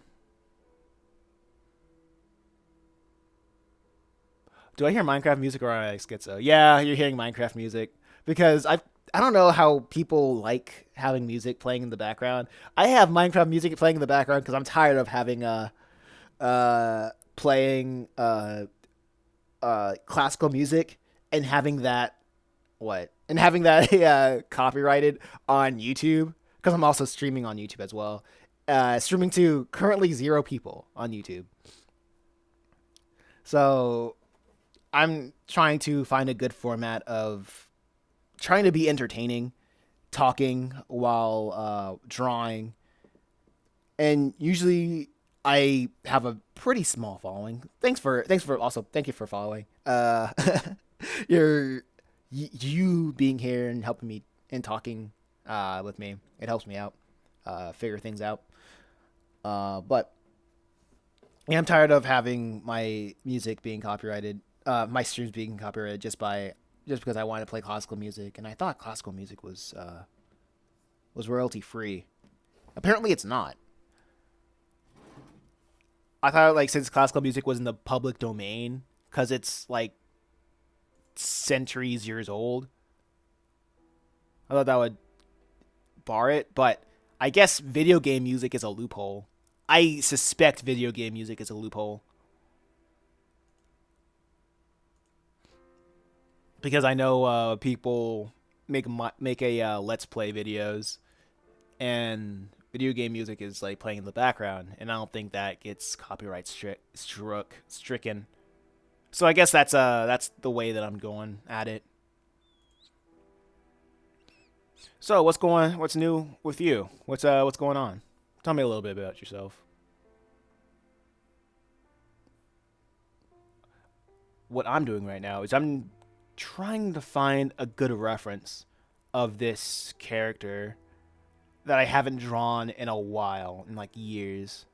Do I hear Minecraft music or am I schizo? Yeah, you're hearing Minecraft music because I don't know how people like having music playing in the background. I have Minecraft music playing in the background because I'm tired of having playing classical music and having that copyrighted on YouTube because I'm also streaming on YouTube as well. Streaming to currently 0 people on YouTube. So I'm trying to find a good format of trying to be entertaining, talking while drawing, and usually I have a pretty small following. Thank you for following. You're you being here and helping me and talking with me. It helps me out, figure things out. But yeah, I'm tired of having my music being copyrighted, my streams being copyrighted just because I wanted to play classical music, and I thought classical music was royalty free. Apparently, it's not. I thought like since classical music was in the public domain, because it's like centuries years old, I thought that would bar it. But I guess video game music is a loophole. I suspect video game music is a loophole because I know people make a let's play videos, and video game music is like playing in the background, and I don't think that gets copyright stricken. So I guess that's the way that I'm going at it. So what's new with you? What's going on? Tell me a little bit about yourself. What I'm doing right now is I'm trying to find a good reference of this character that I haven't drawn in a while, in like years.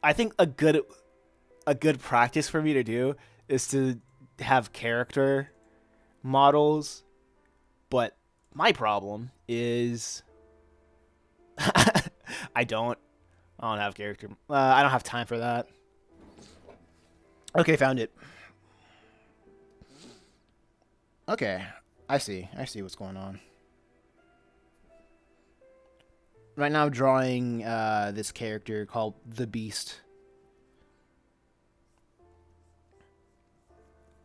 I think a good practice for me to do is to have character models, but my problem is I don't I don't have character. I don't have time for that. Okay, found it. Okay, I see. I see what's going on. Right now, I'm drawing this character called the Beast.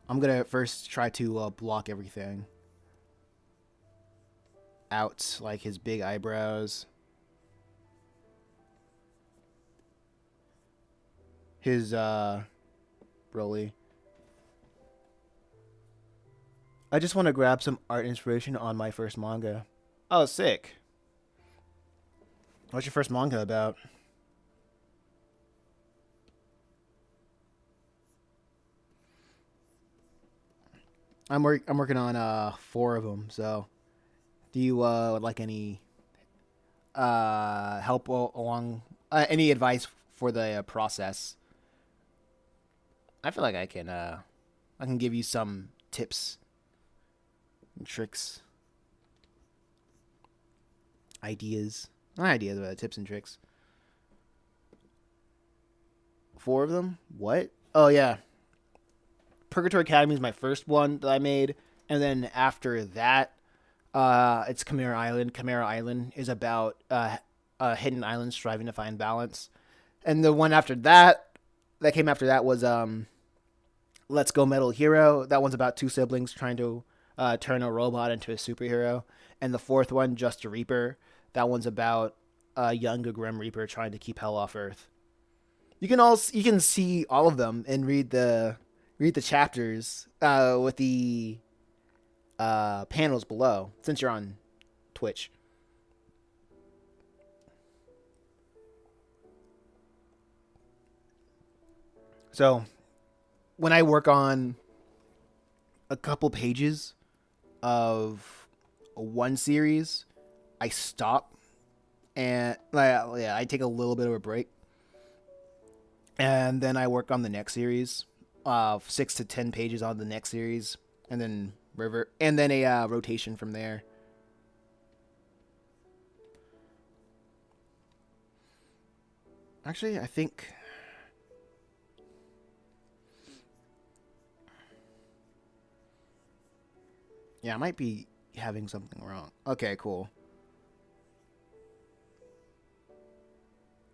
I'm gonna first try to block everything out, like his big eyebrows, his Broly. I just want to grab some art inspiration on my first manga. Oh, sick. What's your first manga about? I'm working on 4 of them. So, do you like any help along any advice for the process? I feel like I can give you some tips and tricks, ideas. Not ideas, but tips and tricks. 4 of them? What? Oh yeah, Purgatory Academy is my first one that I made, and then after that, it's Chimera Island. Chimera Island is about hidden islands striving to find balance, and the one after that, that came after that, was Let's Go Metal Hero. That one's about 2 siblings trying to turn a robot into a superhero, and the 4th one, Just a Reaper. That one's about a young Grim Reaper trying to keep hell off Earth. You can see all of them and read the chapters with the panels below, since you're on Twitch. So when I work on a couple pages of one series, I stop and like, yeah, I take a little bit of a break, and then I work on the next series, 6 to 10 pages on the next series, and then a rotation from there. Actually, I think yeah, I might be having something wrong. Okay, cool.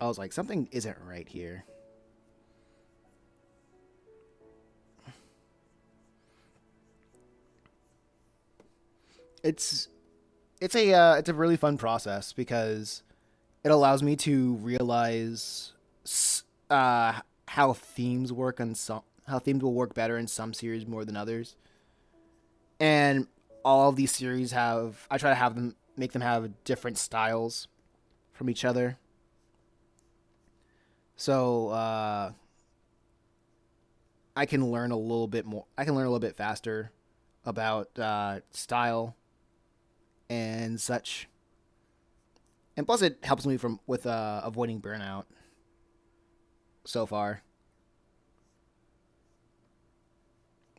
I was like, something isn't right here. It's it's a really fun process because it allows me to realize how themes work on some how themes will work better in some series more than others. And all of these series have I try to have them make them have different styles from each other. So I can learn a little bit more. I can learn a little bit faster about style and such. And plus, it helps me from with avoiding burnout so far.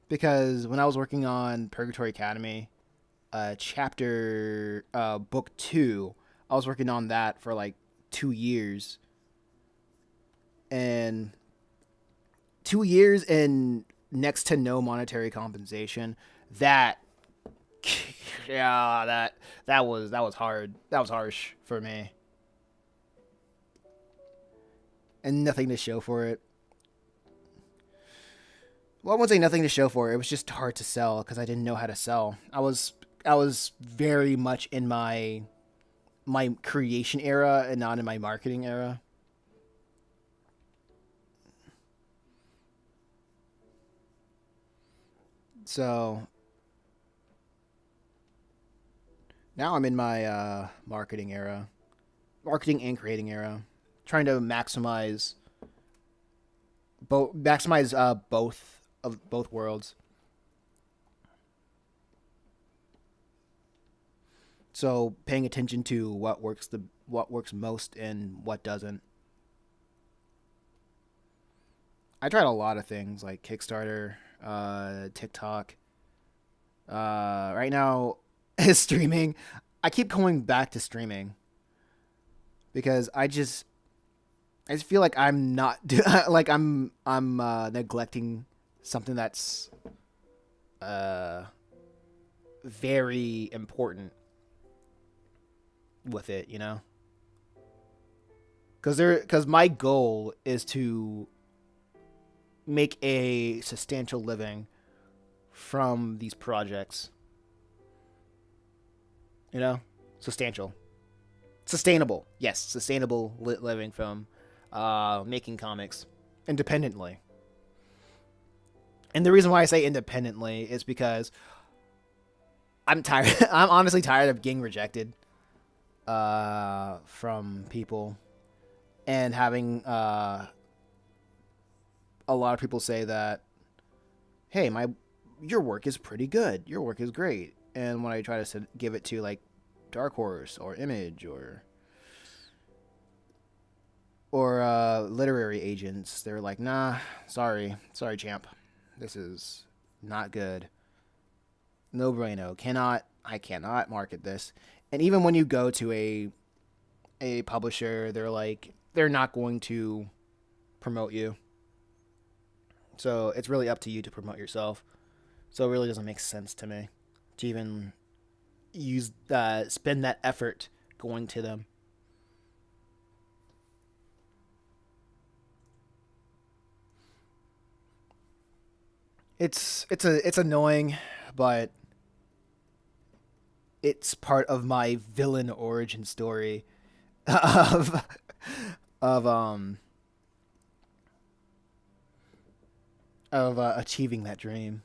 Because when I was working on Purgatory Academy, chapter book 2, I was working on that for like 2 years, and 2 years and next to no monetary compensation. That yeah, that was hard. That was harsh for me, and nothing to show for it. Well, I won't say nothing to show for it. It was just hard to sell because I didn't know how to sell. I was very much in my creation era and not in my marketing era. So now I'm in my marketing era, marketing and creating era, trying to maximize both worlds. So paying attention to what works most and what doesn't. I tried a lot of things like Kickstarter, TikTok. Right now is streaming. I keep going back to streaming because I just feel like I'm not like I'm neglecting something that's uh very important with it, you know? Cuz my goal is to make a substantial living from these projects, you know? Substantial. Sustainable. Yes, sustainable living from making comics independently. And the reason why I say independently is because I'm tired. I'm honestly tired of getting rejected from people and having a lot of people say that, "Hey, my your work is pretty good. Your work is great." And when I try to give it to like Dark Horse or Image or literary agents, they're like, "Nah, sorry, champ, this is not good. No bueno. I cannot market this." And even when you go to a publisher, they're not going to promote you. So it's really up to you to promote yourself. So it really doesn't make sense to me to even spend that effort going to them. It's annoying, but it's part of my villain origin story of of um of achieving that dream.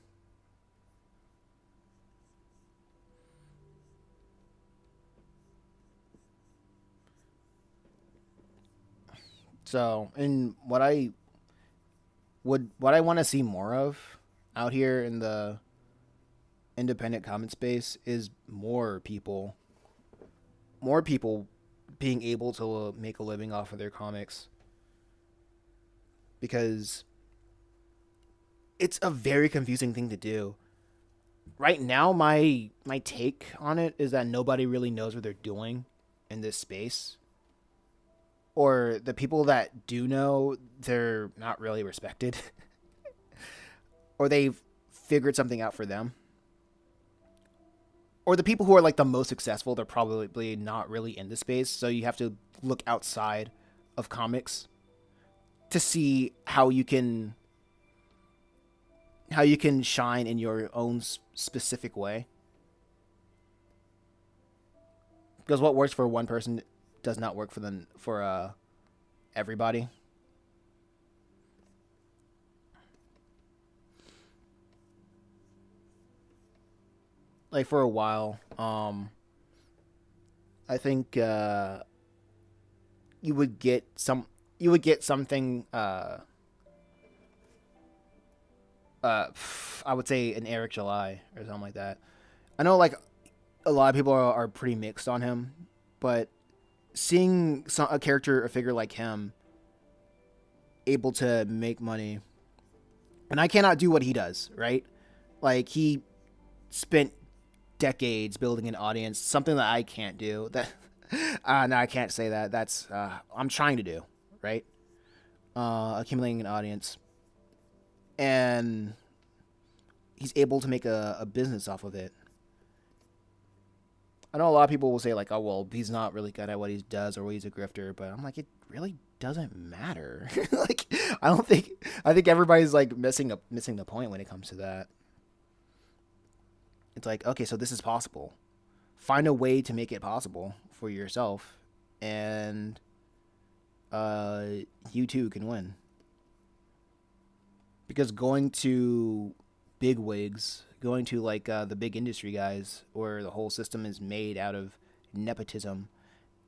So, and what I want to see more of out here in the independent comic space is more people being able to make a living off of their comics, because it's a very confusing thing to do. Right now, my take on it is that nobody really knows what they're doing in this space, or the people that do know, they're not really respected, or they've figured something out for them, or the people who are like the most successful, they're probably not really in the space, so you have to look outside of comics to see how you can shine in your own specific way. Because what works for one person does not work for everybody. Like for a while, I think you would get something I would say an Eric July or something like that. I know like a lot of people are pretty mixed on him, but seeing a character, a figure like him, able to make money, and I cannot do what he does, right? Like he spent decades building an audience, something that I can't do. That no, I can't say that. That's I'm trying to do, right? Accumulating an audience, and he's able to make a business off of it. I know a lot of people will say like, "Oh, well, he's not really good at what he does, or he's a grifter," but I'm like, it really doesn't matter. Like, I think everybody's like missing the point when it comes to that. It's like, okay, so this is possible. Find a way to make it possible for yourself, and uh, you too can win. Because going to big wigs, going to like the big industry guys, where the whole system is made out of nepotism,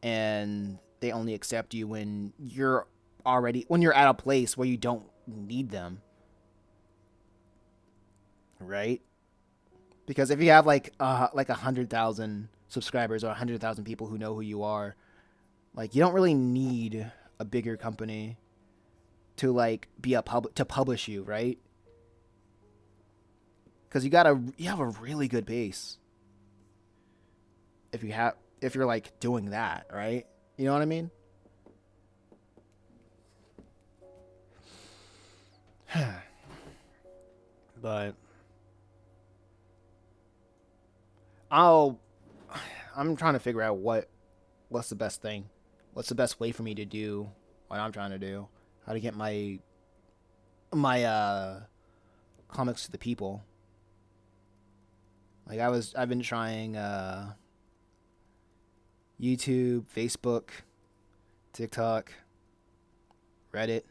and they only accept you when you're at a place where you don't need them, right? Because if you have like 100,000 subscribers or 100,000 people who know who you are, like you don't really need a bigger company to like be to publish you, right? Because you have a really good base if you're like doing that, right? You know what I mean? But I'll I'm trying to figure out what's the best thing, what's the best way for me to do what I'm trying to do, how to get my comics to the people. Like I've been trying YouTube, Facebook, TikTok, Reddit,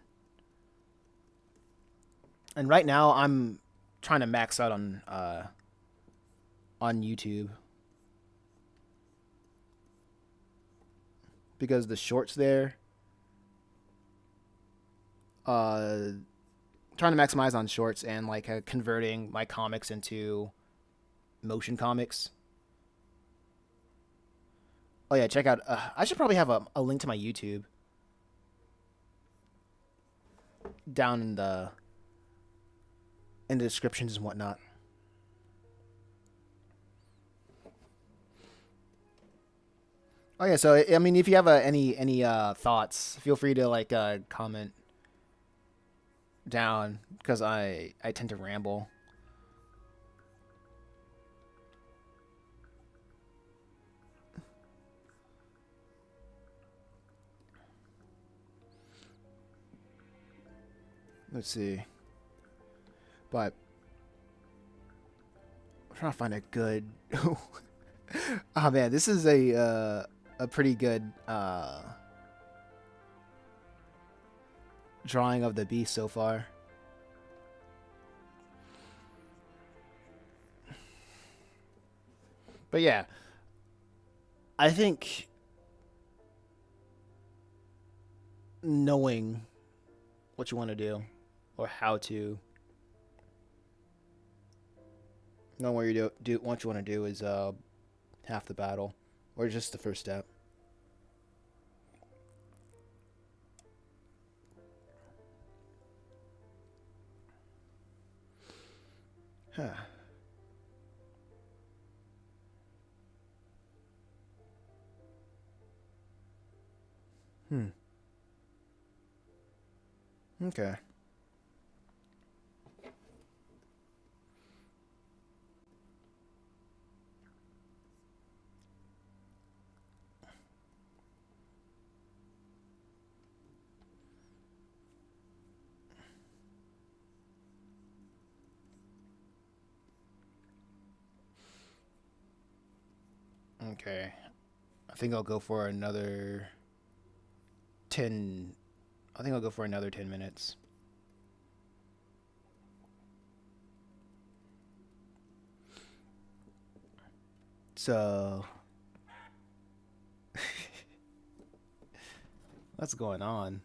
and right now I'm trying to max out on YouTube, because the shorts there, uh trying to maximize on shorts, and like converting my comics into motion comics. Oh yeah, check out. I should probably have a link to my YouTube down in the descriptions and whatnot. Oh yeah, so I mean, if you have any thoughts, feel free to like comment down, because I tend to ramble. Let's see, but I'm trying to find a good. Oh man, this is a pretty good drawing of the beast so far. But yeah, I think knowing what you want to do, or how to know what you what you want to do is half the battle, or just the first step. Huh. Hmm. Okay. Okay. I think I'll go for another 10. I think I'll go for another 10 minutes. So, what's going on?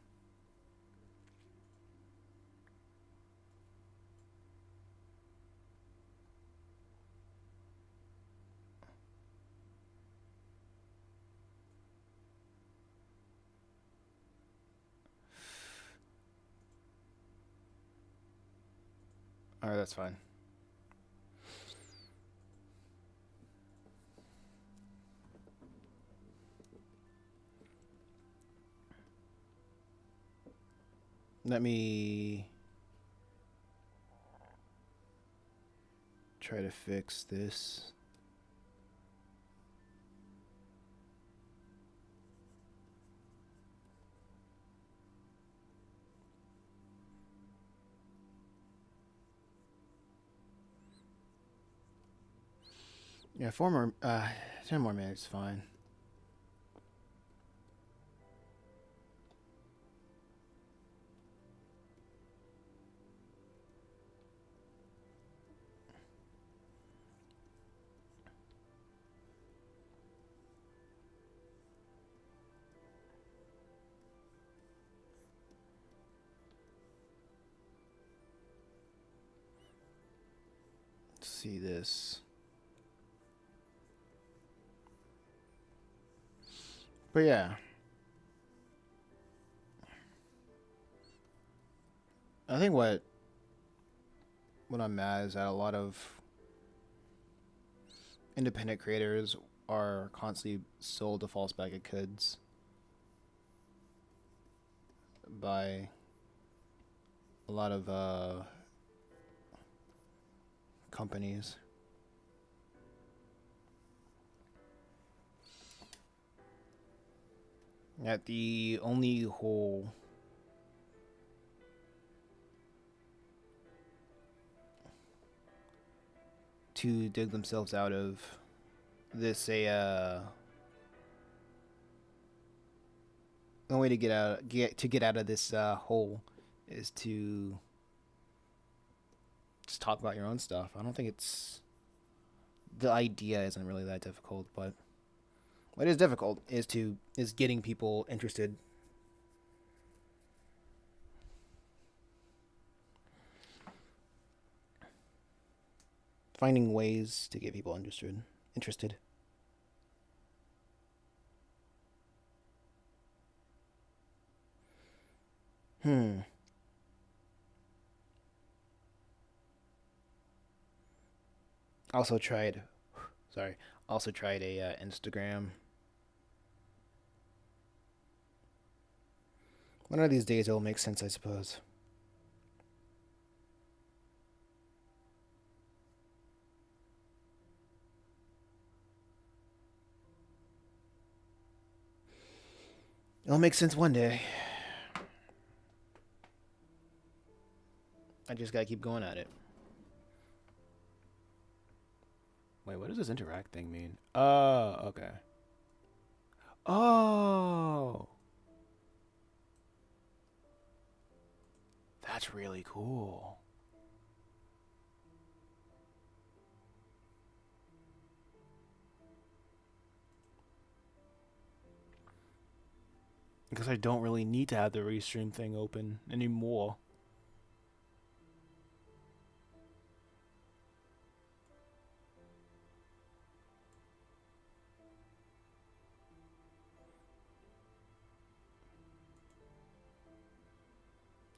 Alright, that's fine. Let me try to fix this. Yeah, 10 more minutes, fine. Let's see this. But yeah, I think what I'm mad is that a lot of independent creators are constantly sold to false bag of goods by a lot of companies. That the only hole to dig themselves out of this the only way to get out of this hole is to just talk about your own stuff. I don't think it's the idea isn't really that difficult, but what is difficult is getting people interested. Finding ways to get people interested. Hmm. Also tried. Sorry. Also tried a Instagram. One of these days it will make sense, I suppose. It'll make sense one day. I just gotta keep going at it. Wait, what does this interact thing mean? Oh, okay. Oh, that's really cool. Because I don't really need to have the restream thing open anymore.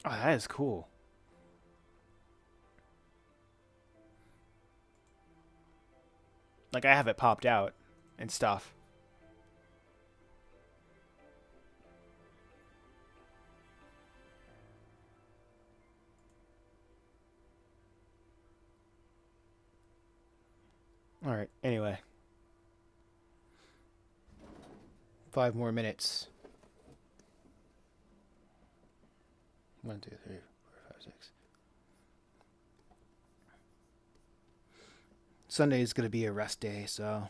Oh, that is cool. Like, I have it popped out and stuff. Alright, anyway. 5 more minutes. 1, 2, 3, 4, 5, 6. Sunday is gonna be a rest day, so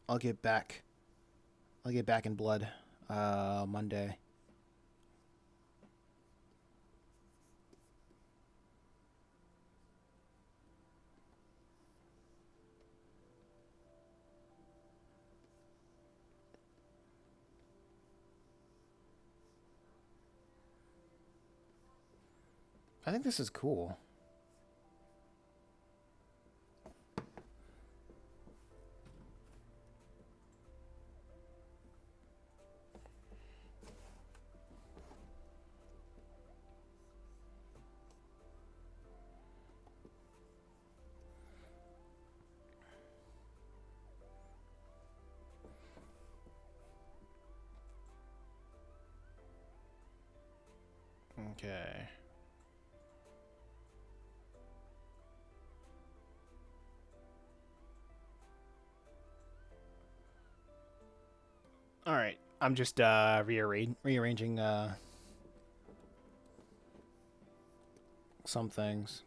I'll get back. I'll get back in blood Monday. I think this is cool. Okay. All right. I'm just rearranging some things.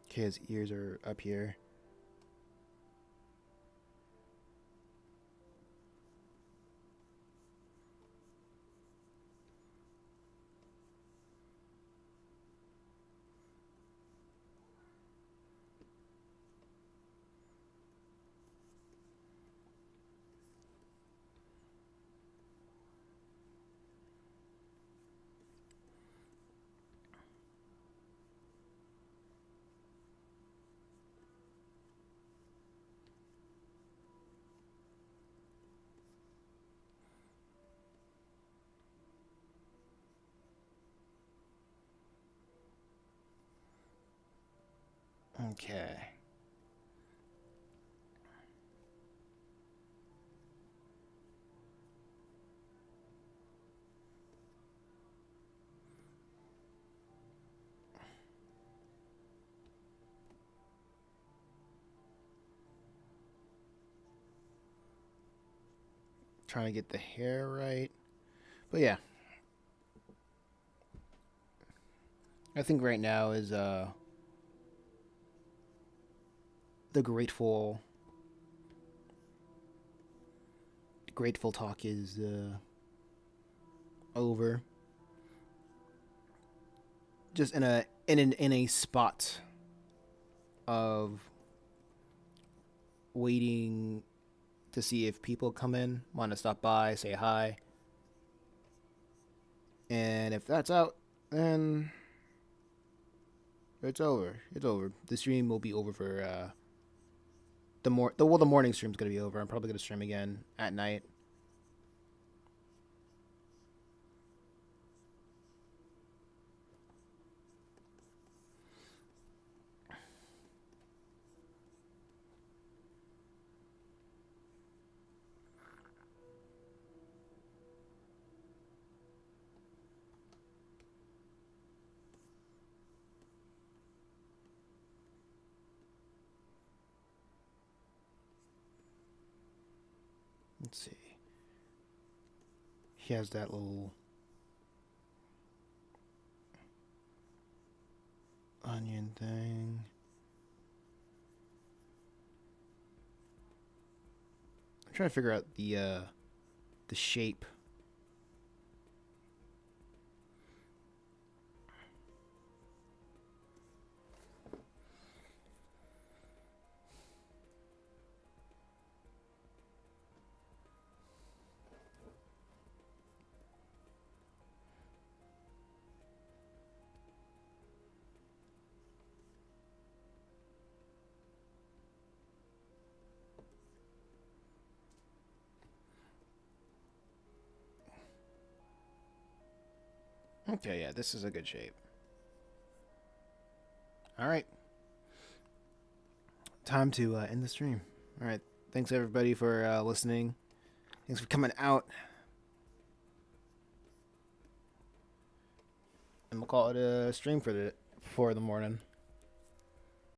Okay, his ears are up here. Okay. Trying to get the hair right. But yeah. I think right now is the grateful talk is over. Just in a spot of waiting to see if people come in, want to stop by, say hi. And if that's out, then it's over. It's over. The stream will be over for the morning stream's gonna be over. I'm probably gonna stream again at night. Let's see. He has that little onion thing. I'm trying to figure out the shape. Okay, yeah, this is a good shape. All right. Time to end the stream. All right. Thanks everybody for listening. Thanks for coming out. And we'll call it a stream for the morning.